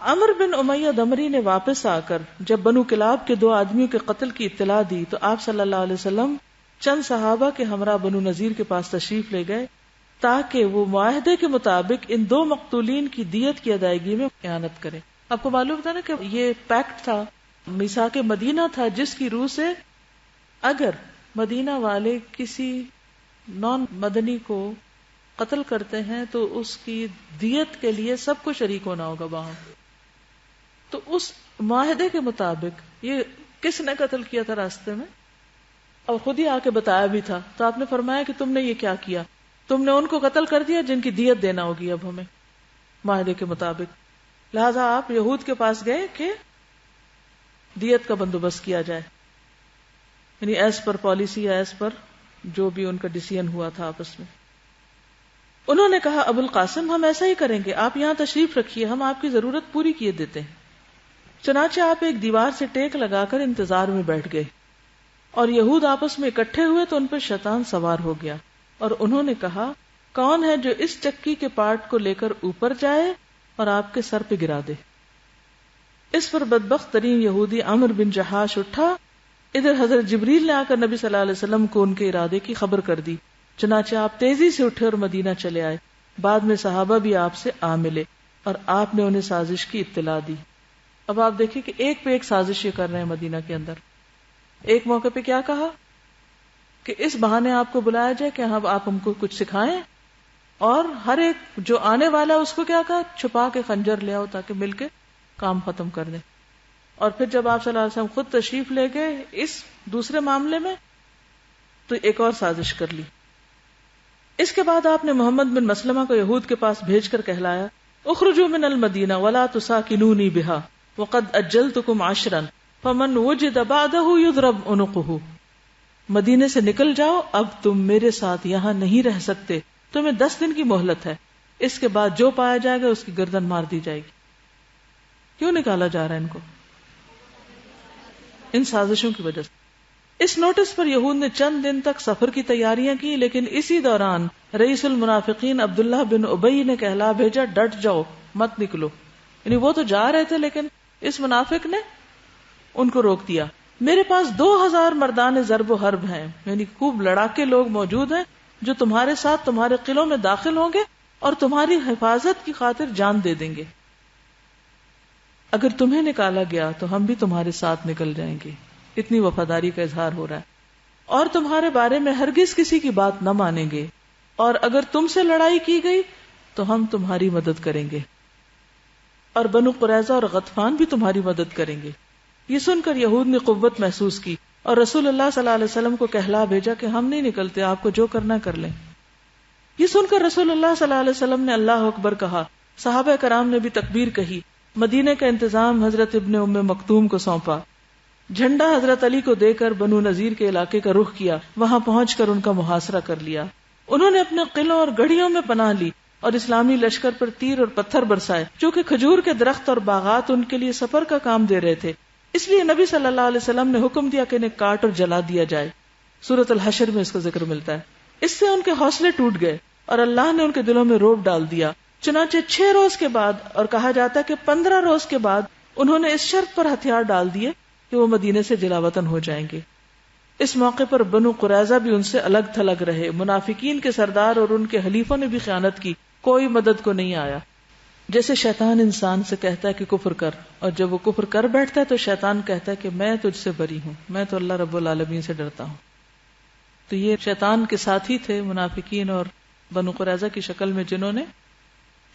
عمرو بن امیہ دمری نے واپس آ کر جب بنو کلاب کے 2 آدمیوں کے قتل کی اطلاع دی تو آپ صلی اللہ علیہ وسلم چند صحابہ کے ہمراہ بنو نذیر کے پاس تشریف لے گئے تاکہ وہ معاہدے کے مطابق ان 2 مقتولین کی دیت کی ادائیگی میں اعانت کریں۔ آپ کو معلوم تھا نا کہ یہ پیکٹ تھا، میثاق مدینہ تھا، جس کی روح سے اگر مدینہ والے کسی نان مدنی کو قتل کرتے ہیں تو اس کی دیت کے لیے سب کو شریک ہونا ہوگا وہاں۔ تو اس معاہدے کے مطابق یہ کس نے قتل کیا تھا راستے میں، اور خود ہی آ کے بتایا بھی تھا، تو آپ نے فرمایا کہ تم نے یہ کیا کیا، تم نے ان کو قتل کر دیا جن کی دیت دینا ہوگی اب ہمیں معاہدے کے مطابق، لہذا آپ یہود کے پاس گئے کہ دیت کا بندوبست کیا جائے، یعنی ایز پر پالیسی یا ایز پر جو بھی ان کا ڈیسیژن ہوا تھا آپس میں۔ انہوں نے کہا ابو القاسم ہم ایسا ہی کریں گے، آپ یہاں تشریف رکھیے، ہم آپ کی ضرورت پوری کیے دیتے ہیں۔ چنانچہ آپ ایک دیوار سے ٹیک لگا کر انتظار میں بیٹھ گئے اور یہود آپس میں اکٹھے ہوئے تو ان پر شیطان سوار ہو گیا اور انہوں نے کہا کون ہے جو اس چکی کے پارٹ کو لے کر اوپر جائے اور آپ کے سر پہ گرا دے۔ اس پر بدبخت ترین یہودی عمرو بن جہاش اٹھا، ادھر حضرت جبریل نے آ کر نبی صلی اللہ علیہ وسلم کو ان کے ارادے کی خبر کر دی۔ چنانچہ آپ تیزی سے اٹھے اور مدینہ چلے آئے۔ بعد میں صحابہ بھی آپ سے آ ملے اور آپ نے انہیں سازش کی اطلاع دی۔ اب آپ دیکھیں کہ ایک پہ ایک سازش یہ کر رہے ہیں مدینہ کے اندر۔ ایک موقع پہ کیا کہا کہ اس بہانے آپ کو بلایا جائے کہ آپ ہم کو کچھ سکھائیں، اور ہر ایک جو آنے والا ہے اس کو کیا کہا چھپا کے خنجر لے آؤ تاکہ مل کے کام ختم کر دیں۔ اور پھر جب آپ صلی اللہ علیہ وسلم خود تشریف لے گئے اس دوسرے معاملے میں تو ایک اور سازش کر لی۔ اس کے بعد آپ نے محمد بن مسلمہ کو یہود کے پاس بھیج کر کہلایا اخرجوا من المدینہ ولا تساکنونی بہا وقد اجلتکم عشرا فمن وجد بعدہ یضرب عنقہ، مدینے سے نکل جاؤ، اب تم میرے ساتھ یہاں نہیں رہ سکتے، تمہیں 10 دن کی مہلت ہے، اس کے بعد جو پایا جائے گا اس کی گردن مار دی جائے گی۔ کیوں نکالا جا رہا ہے ان کو؟ ان سازشوں کی وجہ سے۔ اس نوٹس پر یہود نے چند دن تک سفر کی تیاریاں کی، لیکن اسی دوران رئیس المنافقین عبداللہ بن ابی نے کہلا بھیجا ڈٹ جاؤ، مت نکلو۔ یعنی وہ تو جا رہے تھے لیکن اس منافق نے ان کو روک دیا۔ میرے پاس 2000 مردان ضرب و حرب ہیں، یعنی خوب لڑاکے لوگ موجود ہیں جو تمہارے ساتھ تمہارے قلعوں میں داخل ہوں گے اور تمہاری حفاظت کی خاطر جان دے دیں گے. اگر تمہیں نکالا گیا تو ہم بھی تمہارے ساتھ نکل جائیں گے. اتنی وفاداری کا اظہار ہو رہا ہے. اور تمہارے بارے میں ہرگز کسی کی بات نہ مانیں گے، اور اگر تم سے لڑائی کی گئی تو ہم تمہاری مدد کریں گے، اور بنو قریظہ اور غطفان بھی تمہاری مدد کریں گے. یہ سن کر یہود نے قوت محسوس کی اور رسول اللہ صلی اللہ علیہ وسلم کو کہلا بھیجا کہ ہم نہیں نکلتے، آپ کو جو کرنا کر لیں. یہ سن کر رسول اللہ صلی اللہ علیہ وسلم نے اللہ اکبر کہا. صحابہ کرام نے بھی تکبیر کہی. مدینے کا انتظام حضرت ابن ام مکتوم کو سونپا. جھنڈا حضرت علی کو دے کر بنو نذیر کے علاقے کا رخ کیا. وہاں پہنچ کر ان کا محاصرہ کر لیا. انہوں نے اپنے قلعوں اور گڑھیوں میں پناہ لی اور اسلامی لشکر پر تیر اور پتھر برسائے. چونکہ کھجور کے درخت اور باغات ان کے لیے سفر کا کام دے رہے تھے، اس لیے نبی صلی اللہ علیہ وسلم نے حکم دیا کہ انہیں کاٹ اور جلا دیا جائے. سورۃ الحشر میں اس کا ذکر ملتا ہے. اس سے ان کے حوصلے ٹوٹ گئے اور اللہ نے ان کے دلوں میں رعب ڈال دیا. چنانچہ 6 روز کے بعد، اور کہا جاتا ہے کہ 15 روز کے بعد، انہوں نے اس شرط پر ہتھیار ڈال دیے کہ وہ مدینے سے جلا وطن ہو جائیں گے. اس موقع پر بنو قریظہ بھی ان سے الگ تھلگ رہے. منافقین کے سردار اور ان کے حلیفوں نے بھی خیانت کی، کوئی مدد کو نہیں آیا. جیسے شیطان انسان سے کہتا ہے کہ کفر کر، اور جب وہ کفر کر بیٹھتا ہے تو شیطان کہتا ہے کہ میں تجھ سے بری ہوں، میں تو اللہ رب العالمین سے ڈرتا ہوں. تو یہ شیطان کے ساتھی تھے منافقین اور بنو قریظہ کی شکل میں، جنہوں نے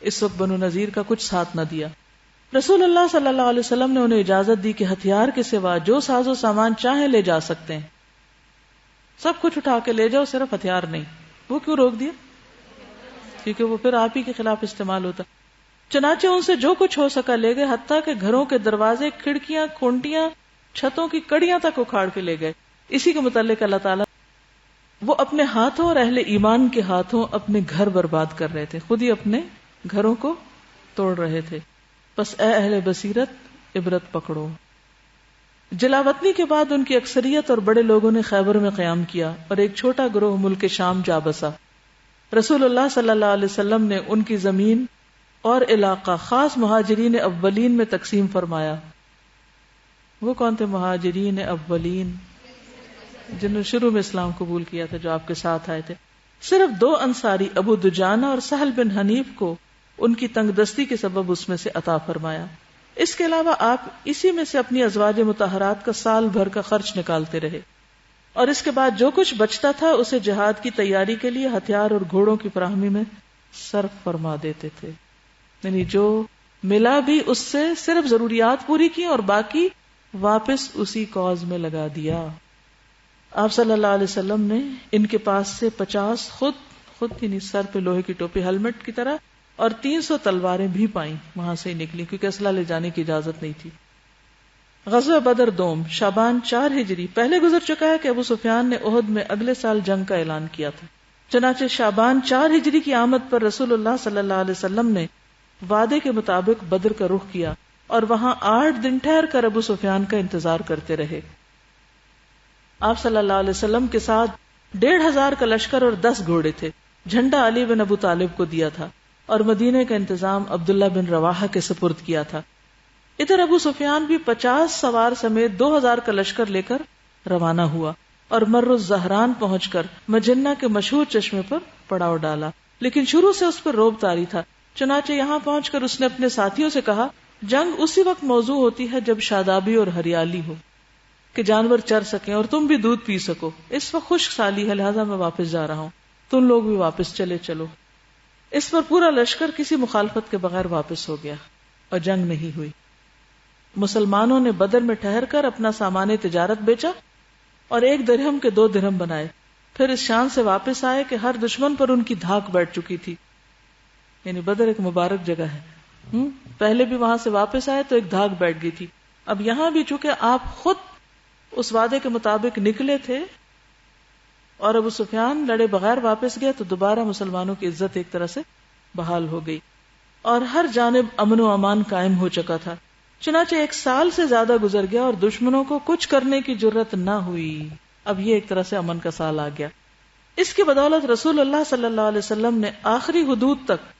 اس وقت بنو نذیر کا کچھ ساتھ نہ دیا. رسول اللہ صلی اللہ علیہ وسلم نے انہیں اجازت دی کہ ہتھیار کے سوا جو ساز و سامان چاہیں لے جا سکتے ہیں، سب کچھ اٹھا کے لے جاؤ، صرف ہتھیار نہیں. وہ کیوں روک دیا؟ کیونکہ وہ پھر آپ ہی کے خلاف استعمال ہوتا. چنانچہ ان سے جو کچھ ہو سکا لے گئے، حتیٰ کہ گھروں کے دروازے، کھڑکیاں، کھونٹیاں، چھتوں کی کڑیاں تک اکھاڑ کے لے گئے. اسی کے متعلق اللہ تعالیٰ وہ اپنے ہاتھوں اور اہل ایمان کے ہاتھوں اپنے گھر برباد کر رہے تھے، خود ہی اپنے گھروں کو توڑ رہے تھے. بس اے اہل بصیرت، عبرت پکڑو. جلاوطنی کے بعد ان کی اکثریت اور بڑے لوگوں نے خیبر میں قیام کیا اور ایک چھوٹا گروہ ملک شام جا بسا. رسول اللہ صلی اللہ علیہ وسلم نے ان کی زمین اور علاقہ خاص مہاجرین اولین میں تقسیم فرمایا. وہ کون تھے مہاجرین اولین؟ جنہوں نے شروع میں اسلام قبول کیا تھا، جو آپ کے ساتھ آئے تھے. صرف 2 انصاری ابو دجانہ اور سہل بن حنیف کو ان کی تنگ دستی کے سبب اس میں سے عطا فرمایا. اس کے علاوہ آپ اسی میں سے اپنی ازواج مطہرات کا سال بھر کا خرچ نکالتے رہے، اور اس کے بعد جو کچھ بچتا تھا اسے جہاد کی تیاری کے لیے ہتھیار اور گھوڑوں کی فراہمی میں صرف فرما دیتے تھے. یعنی جو ملا بھی اس سے صرف ضروریات پوری کی اور باقی واپس اسی کاز میں لگا دیا. آپ صلی اللہ علیہ وسلم نے ان کے پاس سے 50 خود یعنی سر پہ لوہے کی ٹوپی ہیلمٹ کی طرح اور 300 تلواریں بھی پائیں. وہاں سے ہی نکلی کیونکہ اسلحہ لے جانے کی اجازت نہیں تھی. غزوہ بدر دوم شعبان 4 ہجری پہلے گزر چکا ہے کہ ابو سفیان نے احد میں اگلے سال جنگ کا اعلان کیا تھا. چنانچہ شعبان 4 ہجری کی آمد پر رسول اللہ صلی اللہ علیہ وسلم نے وعدے کے مطابق بدر کا رخ کیا اور وہاں 8 دن ٹھہر کر ابو سفیان کا انتظار کرتے رہے. آپ صلی اللہ علیہ وسلم کے ساتھ 1500 کا لشکر اور 10 گھوڑے تھے. جھنڈا علی بن ابو طالب کو دیا تھا اور مدینے کا انتظام عبداللہ بن رواحہ کے سپرد کیا تھا. ادھر ابو سفیان بھی 50 سوار سمیت 2000 کا لشکر لے کر روانہ ہوا اور مر الزہران پہنچ کر مجنہ کے مشہور چشمے پر پڑاؤ ڈالا. لیکن شروع سے اس پر رعب طاری تھا. چنانچہ یہاں پہنچ کر اس نے اپنے ساتھیوں سے کہا، جنگ اسی وقت موضوع ہوتی ہے جب شادابی اور ہریالی ہو، کہ جانور چر سکیں اور تم بھی دودھ پی سکو. اس وقت خشک سالی ہے، لہذا میں واپس جا رہا ہوں، تم لوگ بھی واپس چلے چلو. اس پر پورا لشکر کسی مخالفت کے بغیر واپس ہو گیا اور جنگ نہیں ہوئی. مسلمانوں نے بدر میں ٹھہر کر اپنا سامان تجارت بیچا اور 1 درہم کے 2 درہم بنائے. پھر اس شان سے واپس آئے کہ ہر دشمن پر ان کی دھاک بیٹھ چکی تھی. یعنی بدر ایک مبارک جگہ ہے. پہلے بھی وہاں سے واپس آئے تو ایک دھاک بیٹھ گئی تھی. اب یہاں بھی چونکہ آپ خود اس وعدے کے مطابق نکلے تھے اور ابو سفیان لڑے بغیر واپس گئے، تو دوبارہ مسلمانوں کی عزت ایک طرح سے بحال ہو گئی اور ہر جانب امن و امان قائم ہو چکا تھا. چنانچہ 1 سال سے زیادہ گزر گیا اور دشمنوں کو کچھ کرنے کی جرت نہ ہوئی. اب یہ ایک طرح سے امن کا سال آ گیا. اس کی بدولت رسول اللہ صلی اللہ علیہ وسلم نے آخری حدود تک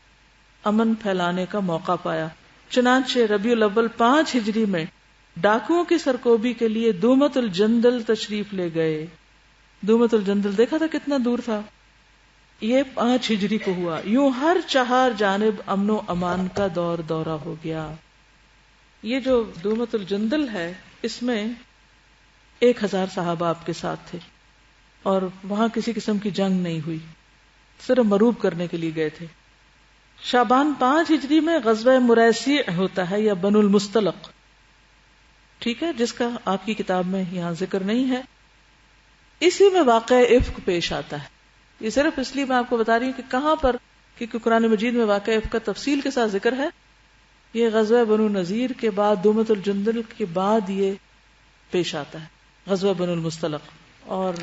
امن پھیلانے کا موقع پایا. چنانچہ ربیع الاول 5 ہجری میں ڈاکوؤں کی سرکوبی کے لیے دومت الجندل تشریف لے گئے. دومت الجندل دیکھا تھا کتنا دور تھا. یہ 5 ہجری کو ہوا. یوں ہر 4 جانب امن و امان کا دورہ ہو گیا. یہ جو دومت الجندل ہے اس میں 1000 صحابہ آپ کے ساتھ تھے اور وہاں کسی قسم کی جنگ نہیں ہوئی, صرف مروب کرنے کے لیے گئے تھے. شعبان 5 ہجری میں غزوہ مریسی ہوتا ہے یا بنو المستلق, ٹھیک ہے, جس کا آپ کی کتاب میں یہاں ذکر نہیں ہے. اسی میں واقعہ افک پیش آتا ہے. یہ صرف اس لیے میں آپ کو بتا رہی ہوں کہ کہاں پر, کیونکہ قرآن مجید میں واقعہ افک کا تفصیل کے ساتھ ذکر ہے. یہ غزوہ بنو نذیر کے بعد, دومت الجندل کے بعد یہ پیش آتا ہے غزوہ بنو المستلق. اور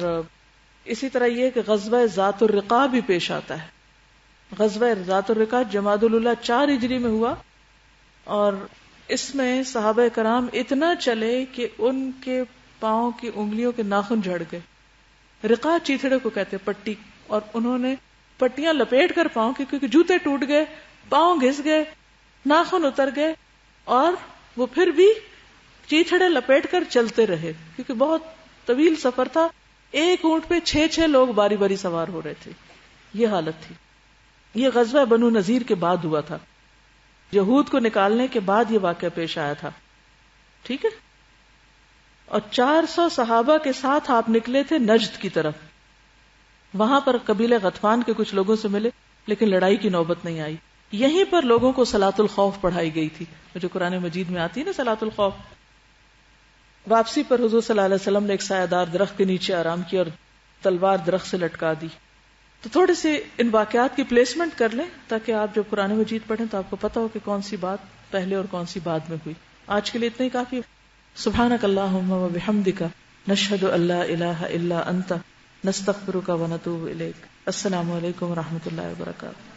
اسی طرح یہ کہ غزوہ ذات الرقاع بھی پیش آتا ہے. غزوہ ذات الرقاع جمادی الاولیٰ 4 ہجری میں ہوا اور اس میں صحابہ کرام اتنا چلے کہ ان کے پاؤں کی انگلیوں کے ناخن جھڑ گئے. رقاع چیتھڑے کو کہتے پٹی, اور انہوں نے پٹیاں لپیٹ کر پاؤں کی, کیونکہ جوتے ٹوٹ گئے, پاؤں گھس گئے, ناخن اتر گئے, اور وہ پھر بھی چیتھڑے لپیٹ کر چلتے رہے کیونکہ بہت طویل سفر تھا. ایک اونٹ پہ 6 لوگ باری باری سوار ہو رہے تھے. یہ حالت تھی. یہ غزوہ بنو نذیر کے بعد ہوا تھا. یہود کو نکالنے کے بعد یہ واقعہ پیش آیا تھا, ٹھیک ہے. اور 400 صحابہ کے ساتھ آپ نکلے تھے نجد کی طرف. وہاں پر قبیلہ غطفان کے کچھ لوگوں سے ملے, لیکن لڑائی کی نوبت نہیں آئی. یہیں پر لوگوں کو صلاۃ الخوف پڑھائی گئی تھی, جو قرآن مجید میں آتی ہے نا صلاۃ الخوف. واپسی پر حضور صلی اللہ علیہ وسلم نے ایک سایہ دار درخت کے نیچے آرام کیا اور تلوار درخت سے لٹکا دی. تو تھوڑے سے ان واقعات کی پلیسمنٹ کر لیں تاکہ آپ جب قرآن مجید پڑھیں تو آپ کو پتہ ہو کہ کون سی بات پہلے اور کون سی بعد میں ہوئی. آج کے لیے اتنا ہی کافی. سبحانک اللہم و بحمدک نشہد ان لا الہ الا انت نستغفرک و نتوب الیک. السلام علیکم و رحمۃ اللہ وبرکاتہ.